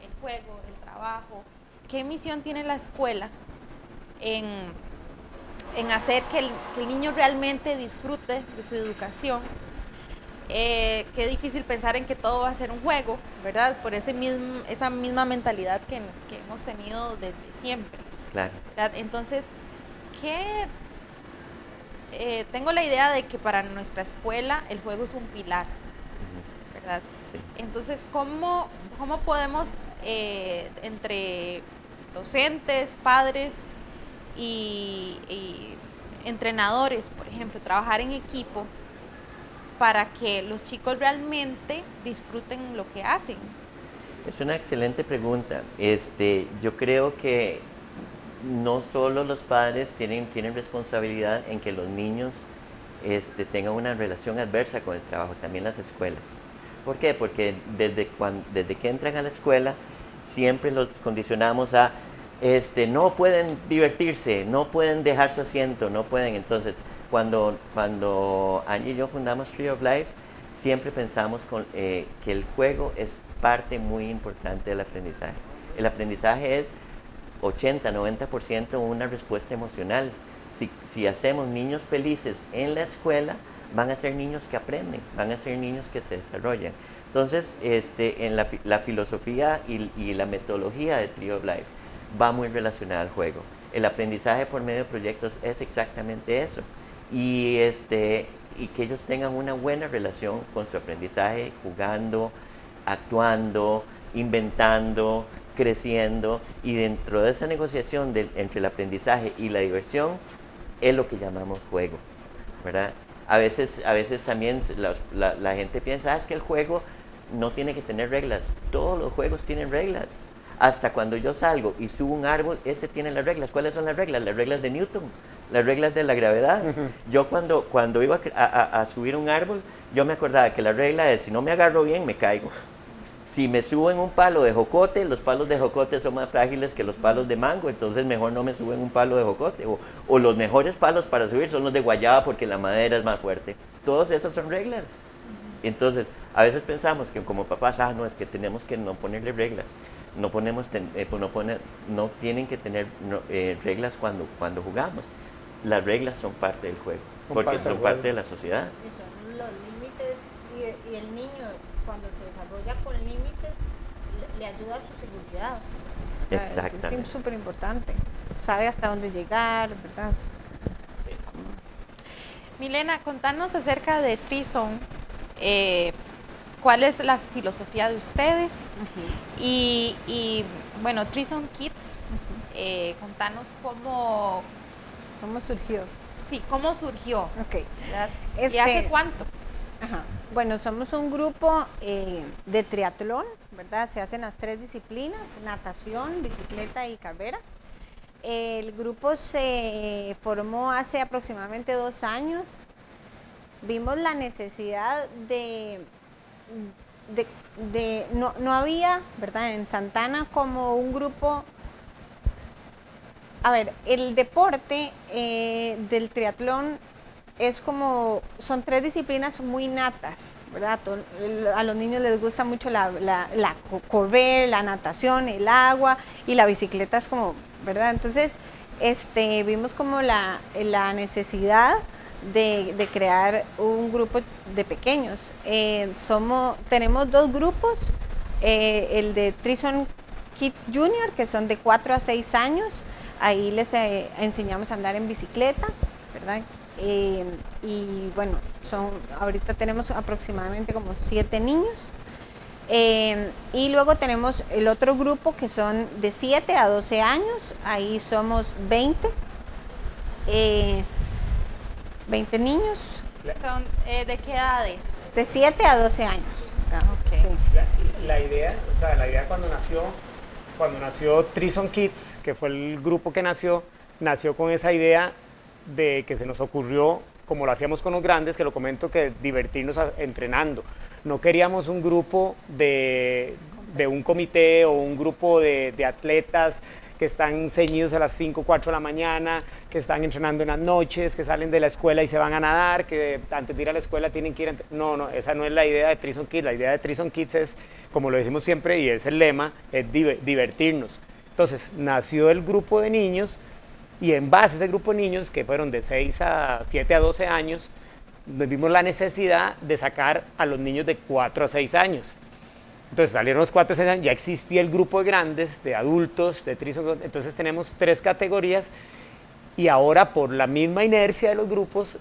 el juego, el trabajo, ¿qué misión tiene la escuela en hacer que el niño realmente disfrute de su educación qué difícil pensar en que todo va a ser un juego, ¿verdad? Por esa misma mentalidad que hemos tenido desde siempre. Claro. ¿Verdad? Entonces, tengo la idea de que para nuestra escuela el juego es un pilar, ¿verdad? Sí. Entonces, ¿cómo podemos entre docentes, padres y entrenadores, por ejemplo, trabajar en equipo para que los chicos realmente disfruten lo que hacen? Es una excelente pregunta. Yo creo que no solo los padres tienen responsabilidad en que los niños tengan una relación adversa con el trabajo, también las escuelas. ¿Por qué? Porque desde que entran a la escuela siempre los condicionamos a no pueden divertirse, no pueden dejar su asiento, no pueden. Entonces, cuando Angie y yo fundamos Tree of Life, siempre pensamos que el juego es parte muy importante del aprendizaje. El aprendizaje es 80-90% una respuesta emocional. Si hacemos niños felices en la escuela, van a ser niños que aprenden, van a ser niños que se desarrollan. Entonces, en la filosofía y la metodología de Tree of Life va muy relacionada al juego. El aprendizaje por medio de proyectos es exactamente eso. Y que ellos tengan una buena relación con su aprendizaje, jugando, actuando, inventando, creciendo, y dentro de esa negociación entre el aprendizaje y la diversión es lo que llamamos juego, ¿verdad? A veces también la gente piensa, es que el juego no tiene que tener reglas. Todos los juegos tienen reglas. Hasta cuando yo salgo y subo un árbol, ese tiene las reglas. ¿Cuáles son las reglas? Las reglas de Newton, las reglas de la gravedad. Yo cuando iba a subir un árbol, yo me acordaba que la regla es, si no me agarro bien, me caigo. Si me subo en un palo de jocote, los palos de jocote son más frágiles que los palos de mango, entonces mejor no me subo en un palo de jocote. O los mejores palos para subir son los de guayaba porque la madera es más fuerte. Todas esas son reglas. Entonces, a veces pensamos que como papás, no, es que tenemos que no ponerle reglas. No tienen que tener reglas cuando jugamos. Las reglas son parte del juego, porque son parte de la sociedad. Y son los límites, y el niño cuando se desarrolla con límites le ayuda a su seguridad. Exactamente. Es súper importante. Sabe hasta dónde llegar, ¿verdad? Milena, contanos acerca de Treezone. ¿Cuál es la filosofía de ustedes? Y bueno, Treezone Kids, contanos cómo surgió. Sí, cómo surgió. Ok. ¿Y hace cuánto? Ajá. Bueno, somos un grupo de triatlón, ¿verdad? Se hacen las 3 disciplinas, natación, bicicleta y carrera. El grupo se formó hace aproximadamente 2 años. Vimos la necesidad no había, ¿verdad? En Santana como un grupo. A ver, el deporte del triatlón son 3 disciplinas muy natas, ¿verdad? A los niños les gusta mucho correr, la natación, el agua, y la bicicleta es como, ¿verdad? Entonces, vimos como la necesidad de crear un grupo de pequeños. Tenemos 2 grupos, el de Treezone Kids Junior, que son de 4 a 6 años, ahí les enseñamos a andar en bicicleta, ¿verdad? Y bueno, ahorita tenemos aproximadamente como 7 niños. Y luego tenemos el otro grupo que son de 7 a 12 años, ahí somos 20 niños. ¿Son de qué edades? De 7 a 12 años. Okay. Sí. La idea cuando nació Treezone Kids, que fue el grupo que nació con esa idea de que se nos ocurrió, como lo hacíamos con los grandes, que lo comento, que divertirnos entrenando. No queríamos un grupo de un comité o un grupo de atletas que están ceñidos a las 5 o 4 de la mañana, que están entrenando en las noches, que salen de la escuela y se van a nadar, que antes de ir a la escuela tienen que ir a No, esa no es la idea de Treezone Kids. La idea de Treezone Kids es, como lo decimos siempre, y es el lema, es divertirnos. Entonces, nació el grupo de niños, y en base a ese grupo de niños, que fueron de 7 a 12 años, vimos la necesidad de sacar a los niños de 4 a 6 años. Entonces salieron los 4 a 6 años, ya existía el grupo de grandes, de adultos, de threesome, entonces tenemos 3 categorías y ahora por la misma inercia de los grupos,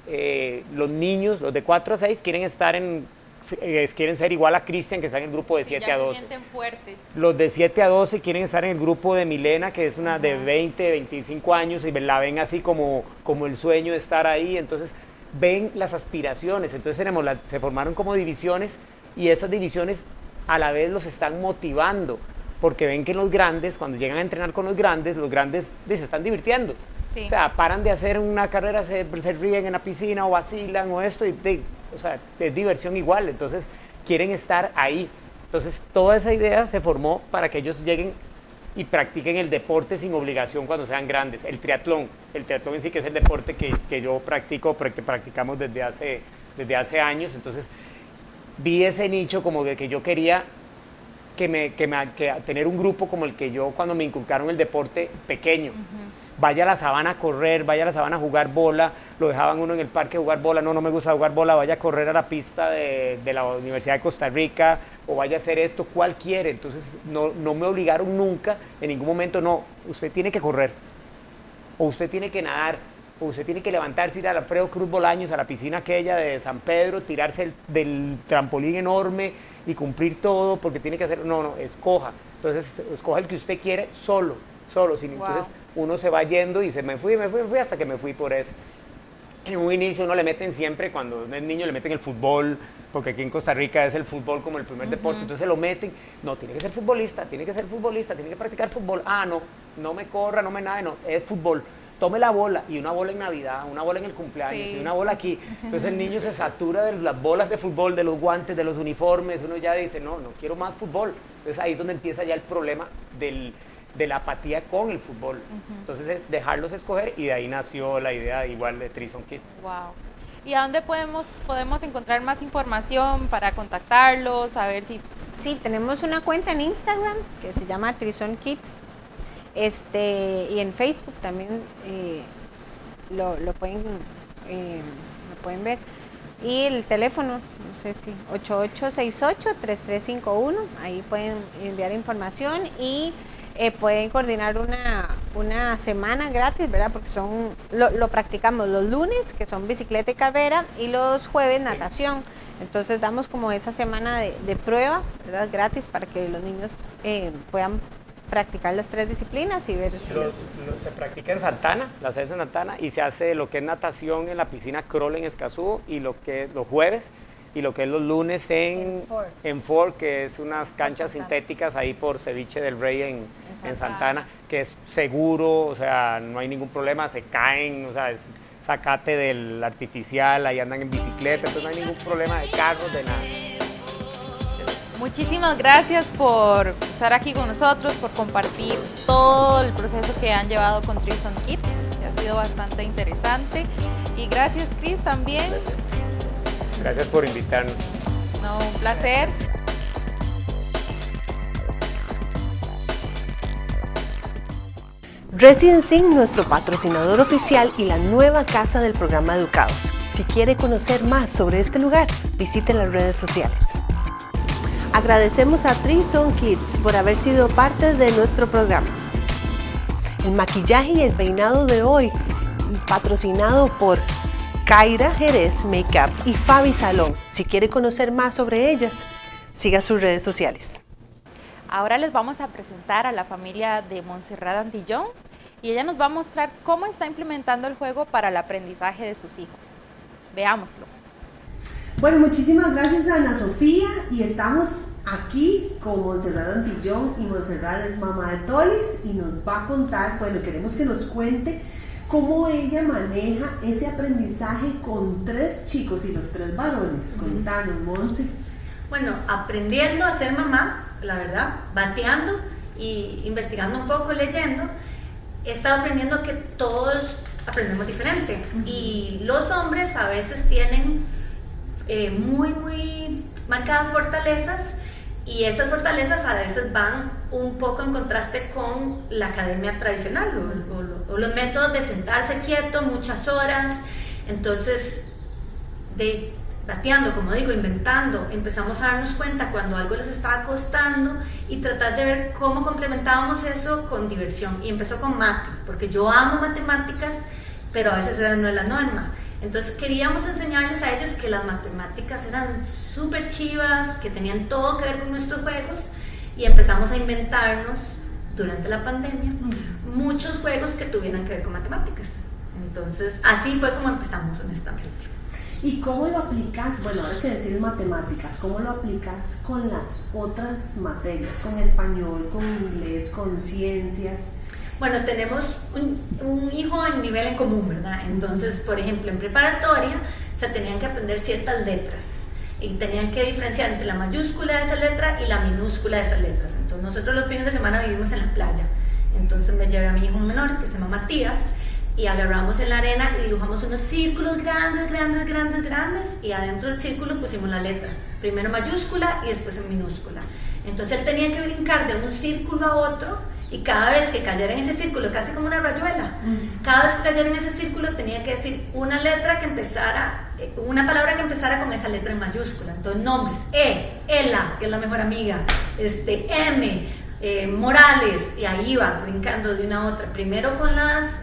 los niños, los de 4 a 6 quieren ser igual a Cristian, que está en el grupo de 7 a 12. Se sienten fuertes. Los de 7 a 12 quieren estar en el grupo de Milena, que es una de 20, 25 años y la ven así como el sueño de estar ahí, entonces ven las aspiraciones, entonces se formaron como divisiones y esas divisiones a la vez los están motivando, porque ven que los grandes, cuando llegan a entrenar con los grandes se están divirtiendo. Sí. O sea, paran de hacer una carrera, se ríen en la piscina o vacilan o esto, o sea, es diversión igual, entonces quieren estar ahí. Entonces toda esa idea se formó para que ellos lleguen y practiquen el deporte sin obligación cuando sean grandes. El triatlón en sí, que es el deporte que yo practico, que practicamos desde hace años, entonces vi ese nicho como de que yo quería que tener un grupo como el que yo cuando me inculcaron el deporte pequeño. Vaya a la sabana a correr, vaya a la sabana a jugar bola, lo dejaban uno en el parque a jugar bola, no me gusta jugar bola, vaya a correr a la pista de la Universidad de Costa Rica, o vaya a hacer esto, ¿cuál quiere? Entonces no me obligaron nunca, en ningún momento, no, usted tiene que correr, o usted tiene que nadar, o usted tiene que levantarse, ir a Alfredo Cruz Bolaños, a la piscina aquella de San Pedro, tirarse del trampolín enorme y cumplir todo, porque tiene que hacer, no, escoja. Entonces, escoja el que usted quiere solo, sin, Wow. entonces uno se va yendo y me fui hasta que me fui por eso. En un inicio uno le meten siempre, cuando es niño le meten el fútbol, porque aquí en Costa Rica es el fútbol como el primer deporte, entonces lo meten, no, tiene que ser futbolista, tiene que practicar fútbol, no me corra, no me nade, no, es fútbol. Tome la bola, y una bola en Navidad, una bola en el cumpleaños, Sí. y una bola aquí. Entonces el niño se satura de las bolas de fútbol, de los guantes, de los uniformes, uno ya dice, no quiero más fútbol. Entonces ahí es donde empieza ya el problema de la apatía con el fútbol. Entonces es dejarlos escoger, y de ahí nació la idea igual de Threesome Kids. Wow. ¿Y a dónde podemos encontrar más información para contactarlos, a ver si... Sí, tenemos una cuenta en Instagram que se llama Threesome Kids. Y en Facebook también lo pueden ver. Y el teléfono, no sé si 8868-3351, ahí pueden enviar información y pueden coordinar una semana gratis, ¿verdad? Porque lo practicamos los lunes, que son bicicleta y carrera, y los jueves natación. Entonces damos como esa semana de prueba, ¿verdad? Gratis, para que los niños puedan practicar las 3 disciplinas y ver si Se practica en Santana, las sedes en Santana, y se hace lo que es natación en la piscina Kroll en Escazú, y lo que es los jueves, y lo que es los lunes en Ford, que es unas canchas sintéticas ahí por Ceviche del Rey en Santana, que es seguro, o sea, no hay ningún problema, se caen, o sea, es zacate del artificial, ahí andan en bicicleta, entonces no hay ningún problema de carros, de nada. Muchísimas gracias por estar aquí con nosotros, por compartir todo el proceso que han llevado con Threesome Kids, que ha sido bastante interesante. Y gracias, Cris, también. Gracias por invitarnos. No, un placer. Residence Inn, nuestro patrocinador oficial y la nueva casa del programa Educados. Si quiere conocer más sobre este lugar, visite las redes sociales. Agradecemos a Threesome Kids por haber sido parte de nuestro programa. El maquillaje y el peinado de hoy, patrocinado por Kaira Jerez Makeup y Fabi Salón. Si quiere conocer más sobre ellas, siga sus redes sociales. Ahora les vamos a presentar a la familia de Montserrat Antillón y ella nos va a mostrar cómo está implementando el juego para el aprendizaje de sus hijos. Veámoslo. Bueno, muchísimas gracias a Ana Sofía, y estamos aquí con Montserrat Antillón, y Montserrat es mamá de Tolis y nos va a contar, bueno, queremos que nos cuente cómo ella maneja ese aprendizaje con 3 chicos y los 3 varones. Contanos, Monse. Bueno, aprendiendo a ser mamá, la verdad, bateando y investigando un poco, leyendo, he estado aprendiendo que todos aprendemos diferente. Y los hombres a veces tienen muy marcadas fortalezas, y esas fortalezas a veces van un poco en contraste con la academia tradicional o los métodos de sentarse quieto muchas horas. Entonces bateando, como digo, inventando, empezamos a darnos cuenta cuando algo les estaba costando y tratar de ver cómo complementábamos eso con diversión. Y empezó con mate, porque yo amo matemáticas, pero a veces no es la norma. Entonces queríamos enseñarles a ellos que las matemáticas eran súper chivas, que tenían todo que ver con nuestros juegos, y empezamos a inventarnos durante la pandemia muchos juegos que tuvieran que ver con matemáticas. Entonces así fue como empezamos, honestamente. ¿Y cómo lo aplicas? Bueno, ahora que decir matemáticas, ¿cómo lo aplicas con las otras materias? Con español, con inglés, con ciencias. Bueno, tenemos un hijo en nivel en común, ¿verdad? Entonces, por ejemplo, en preparatoria se tenían que aprender ciertas letras y tenían que diferenciar entre la mayúscula de esa letra y la minúscula de esas letras. Entonces, nosotros los fines de semana vivimos en la playa. Entonces me llevé a mi hijo menor, que se llama Matías, y agarramos en la arena y dibujamos unos círculos grandes, grandes, grandes, grandes, y adentro del círculo pusimos la letra, primero mayúscula y después en minúscula. Entonces él tenía que brincar de un círculo a otro, y cada vez que cayera en ese círculo, casi como una rayuela, cada vez que cayera en ese círculo tenía que decir una letra que empezara, una palabra que empezara con esa letra en mayúscula. Entonces nombres: Ela, que es la mejor amiga, M, Morales, y ahí iba brincando de una a otra, primero con las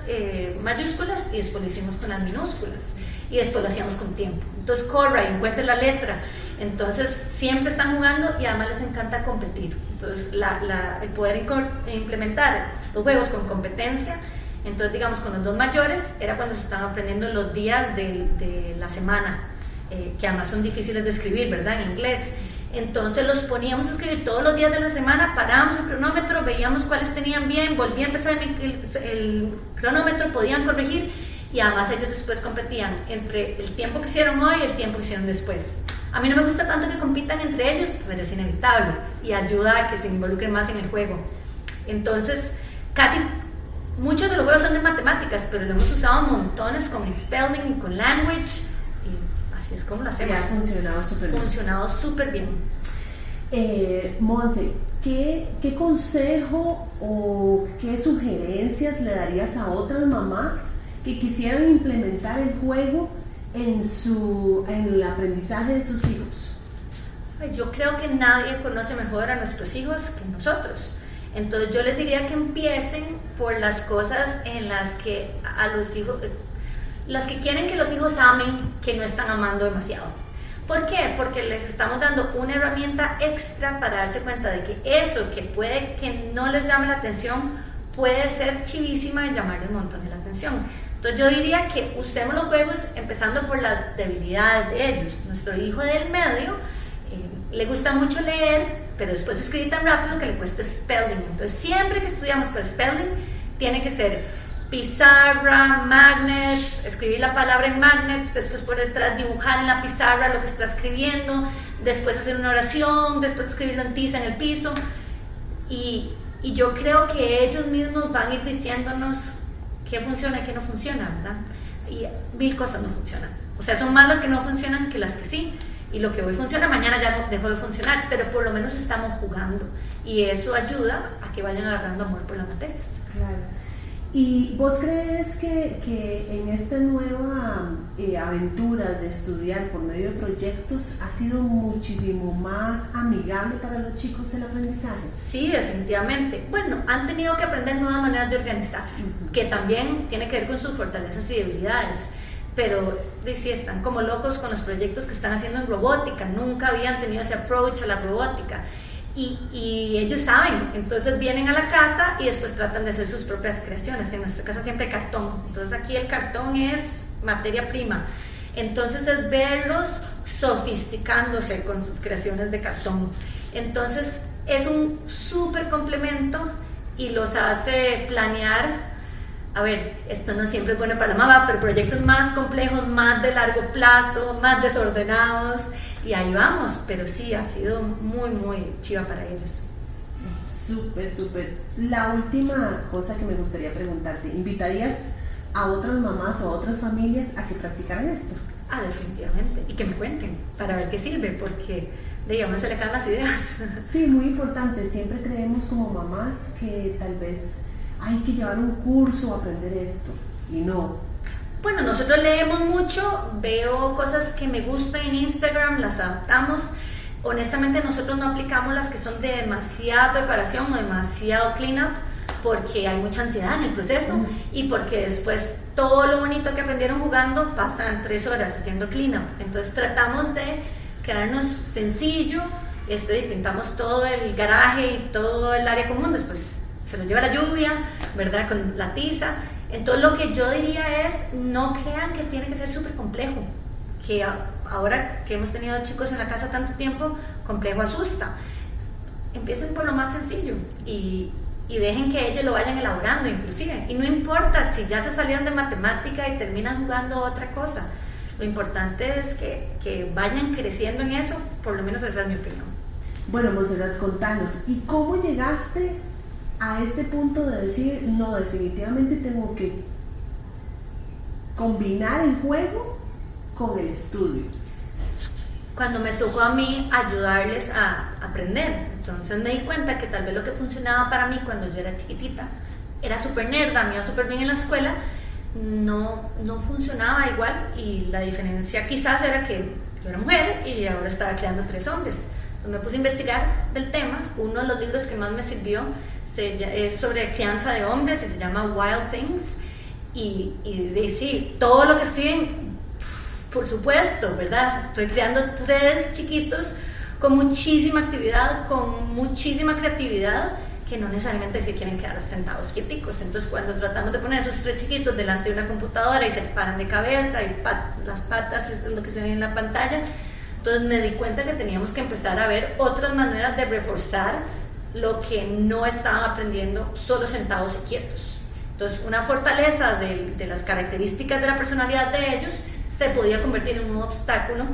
mayúsculas y después lo hicimos con las minúsculas, y después lo hacíamos con tiempo. Entonces corra y encuentre la letra. Entonces siempre están jugando y además les encanta competir. Entonces el poder implementar los juegos con competencia, entonces digamos con los dos mayores era cuando se estaban aprendiendo los días de la semana, que además son difíciles de escribir, ¿verdad? En inglés. Entonces los poníamos a escribir todos los días de la semana, parábamos el cronómetro, veíamos cuáles tenían bien, volvía a empezar el cronómetro, podían corregir, y además ellos después competían entre el tiempo que hicieron hoy y el tiempo que hicieron después. A mí no me gusta tanto que compitan entre ellos, pero es inevitable y ayuda a que se involucren más en el juego. Entonces, muchos de los juegos son de matemáticas, pero lo hemos usado montones con spelling y con language, y así es como lo hacemos. Y ha funcionado súper bien. Funcionado súper bien. Monse, ¿qué consejo o qué sugerencias le darías a otras mamás que quisieran implementar el juego en el aprendizaje de sus hijos? Yo creo que nadie conoce mejor a nuestros hijos que nosotros. Entonces yo les diría que empiecen por las cosas en las que a los hijos, las que quieren que los hijos amen, que no están amando demasiado. ¿Por qué? Porque les estamos dando una herramienta extra para darse cuenta de que eso que puede que no les llame la atención puede ser chivísima y llamarles un montón de la atención. Entonces yo diría que usemos los juegos empezando por las debilidades de ellos. Nuestro hijo del medio le gusta mucho leer, pero después escribe tan rápido que le cuesta spelling. Entonces siempre que estudiamos por spelling tiene que ser pizarra, magnets, escribir la palabra en magnets, después por detrás dibujar en la pizarra lo que está escribiendo, después hacer una oración, después escribirlo en tiza en el piso, y yo creo que ellos mismos van a ir diciéndonos qué funciona y qué no funciona, ¿verdad? Y 1000 cosas no funcionan. O sea, son más las que no funcionan que las que sí. Y lo que hoy funciona, mañana ya no dejó de funcionar, pero por lo menos estamos jugando. Y eso ayuda a que vayan agarrando amor por las materias. Claro. ¿Y vos crees que en esta nueva aventura de estudiar por medio de proyectos ha sido muchísimo más amigable para los chicos el aprendizaje? Sí, definitivamente. Bueno, han tenido que aprender nuevas maneras de organizarse, que también tiene que ver con sus fortalezas y debilidades. Pero sí, están como locos con los proyectos que están haciendo en robótica. Nunca habían tenido ese approach a la robótica. Y ellos saben, entonces vienen a la casa y después tratan de hacer sus propias creaciones. En nuestra casa siempre hay cartón, entonces aquí el cartón es materia prima. Entonces es verlos sofisticándose con sus creaciones de cartón. Entonces es un súper complemento y los hace planear. A ver, esto no siempre es bueno para la mamá, pero proyectos más complejos, más de largo plazo, más desordenados, y ahí vamos. Pero sí, ha sido muy, muy chiva para ellos. Súper, súper. La última cosa que me gustaría preguntarte, ¿invitarías a otras mamás o a otras familias a que practicaran esto? Definitivamente, y que me cuenten para ver qué sirve, porque de a uno se le caen las ideas. Sí, muy importante. Siempre creemos como mamás que tal vez hay que llevar un curso o aprender esto, y no. Bueno, nosotros leemos mucho, veo cosas que me gustan en Instagram, las adaptamos. Honestamente nosotros no aplicamos las que son de demasiada preparación o demasiado clean-up, porque hay mucha ansiedad en el proceso y porque después todo lo bonito que aprendieron jugando pasan 3 horas haciendo clean-up. Entonces tratamos de quedarnos sencillo, y pintamos todo el garaje y todo el área común, después se lo lleva la lluvia, ¿verdad? Con la tiza. Entonces lo que yo diría es, no crean que tiene que ser súper complejo, que ahora que hemos tenido chicos en la casa tanto tiempo, complejo asusta. Empiecen por lo más sencillo y dejen que ellos lo vayan elaborando inclusive. Y no importa si ya se salieron de matemática y terminan jugando otra cosa. Lo importante es que vayan creciendo en eso, por lo menos esa es mi opinión. Bueno, Montserrat, contanos, ¿y cómo llegaste a este punto de decir, no, definitivamente tengo que combinar el juego con el estudio? Cuando me tocó a mí ayudarles a aprender, entonces me di cuenta que tal vez lo que funcionaba para mí cuando yo era chiquitita, era súper nerda, me iba súper bien en la escuela, no funcionaba igual, y la diferencia quizás era que yo era mujer y ahora estaba criando 3 hombres. Entonces me puse a investigar del tema. Uno de los libros que más me sirvió es sobre crianza de hombres y se llama Wild Things, y sí, todo lo que escriben, por supuesto, ¿verdad? Estoy creando 3 chiquitos con muchísima actividad, con muchísima creatividad, que no necesariamente se quieren quedar sentados quieticos. Entonces cuando tratamos de poner esos 3 chiquitos delante de una computadora y se paran de cabeza y las patas es lo que se ve en la pantalla, entonces me di cuenta que teníamos que empezar a ver otras maneras de reforzar lo que no estaban aprendiendo solo sentados y quietos. Entonces una fortaleza de las características de la personalidad de ellos se podía convertir en un obstáculo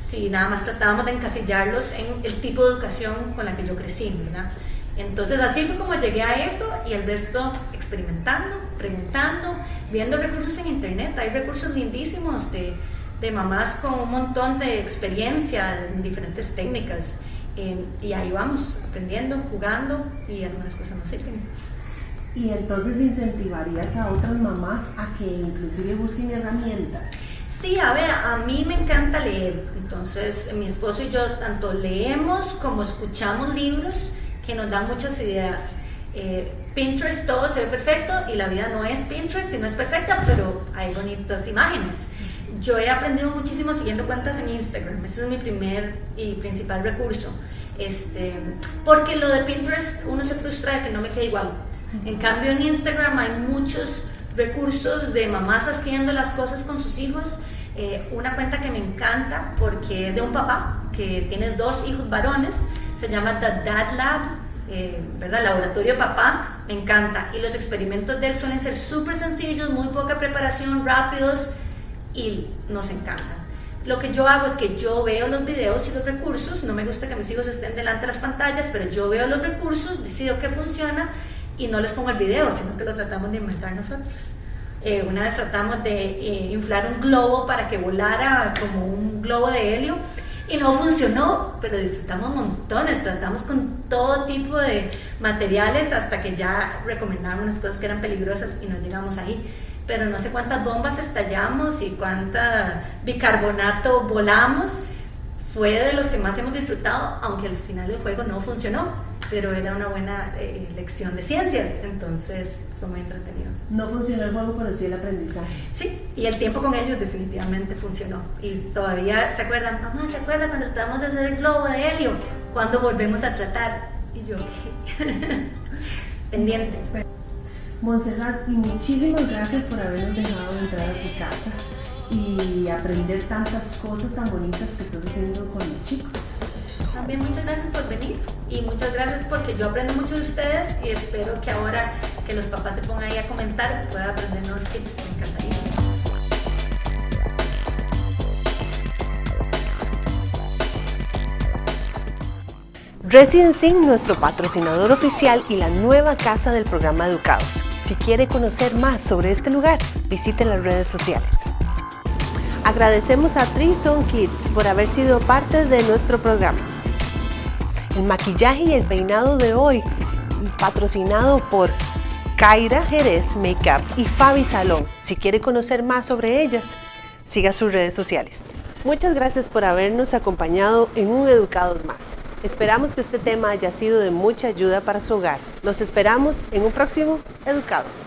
si nada más tratábamos de encasillarlos en el tipo de educación con la que yo crecí, ¿verdad? Entonces así fue como llegué a eso, y el resto experimentando, preguntando, viendo recursos en internet. Hay recursos lindísimos de mamás con un montón de experiencia en diferentes técnicas, y ahí vamos aprendiendo, jugando, y algunas cosas nos sirven. Y entonces incentivarías a otras mamás a que inclusive busquen herramientas. Sí, a ver, a mí me encanta leer, entonces mi esposo y yo tanto leemos como escuchamos libros que nos dan muchas ideas. Pinterest todo se ve perfecto y la vida no es Pinterest y no es perfecta, pero hay bonitas imágenes. Yo he aprendido muchísimo siguiendo cuentas en Instagram, ese es mi primer y principal recurso, porque lo de Pinterest uno se frustra de que no me quede igual. En cambio en Instagram hay muchos recursos de mamás haciendo las cosas con sus hijos. Una cuenta que me encanta porque es de un papá que tiene 2 hijos varones, se llama The Dad Lab, ¿verdad? Laboratorio Papá, me encanta, y los experimentos de él suelen ser súper sencillos, muy poca preparación, rápidos, y nos encantan. Lo que yo hago es que yo veo los videos y los recursos, no me gusta que mis hijos estén delante de las pantallas, pero yo veo los recursos, decido qué funciona y no les pongo el video, sino que lo tratamos de inventar nosotros. Una vez tratamos de inflar un globo para que volara como un globo de helio y no funcionó, pero disfrutamos montones, tratamos con todo tipo de materiales hasta que ya recomendaban unas cosas que eran peligrosas y no llegamos ahí. Pero no sé cuántas bombas estallamos y cuánta bicarbonato volamos. Fue de los que más hemos disfrutado, aunque al final el juego no funcionó, pero era una buena lección de ciencias, entonces fue muy entretenido. No funcionó el juego, pero sí el aprendizaje. Sí, y el tiempo con ellos definitivamente funcionó. Y todavía se acuerdan, mamá, ¿se acuerdan cuando tratamos de hacer el globo de helio? ¿Cuándo volvemos a tratar? Y yo, pendiente. Montserrat, y muchísimas gracias por habernos dejado entrar a tu casa y aprender tantas cosas tan bonitas que estás haciendo con los chicos. También muchas gracias por venir y muchas gracias porque yo aprendo mucho de ustedes y espero que ahora que los papás se pongan ahí a comentar pueda aprender nuevos tips, me encantaría. Residence Inn, nuestro patrocinador oficial y la nueva casa del programa Educados. Si quiere conocer más sobre este lugar, visite las redes sociales. Agradecemos a Treason Kids por haber sido parte de nuestro programa. El maquillaje y el peinado de hoy, patrocinado por Kaira Jerez Makeup y Fabi Salón. Si quiere conocer más sobre ellas, siga sus redes sociales. Muchas gracias por habernos acompañado en un Educados Más. Esperamos que este tema haya sido de mucha ayuda para su hogar. Los esperamos en un próximo Educados.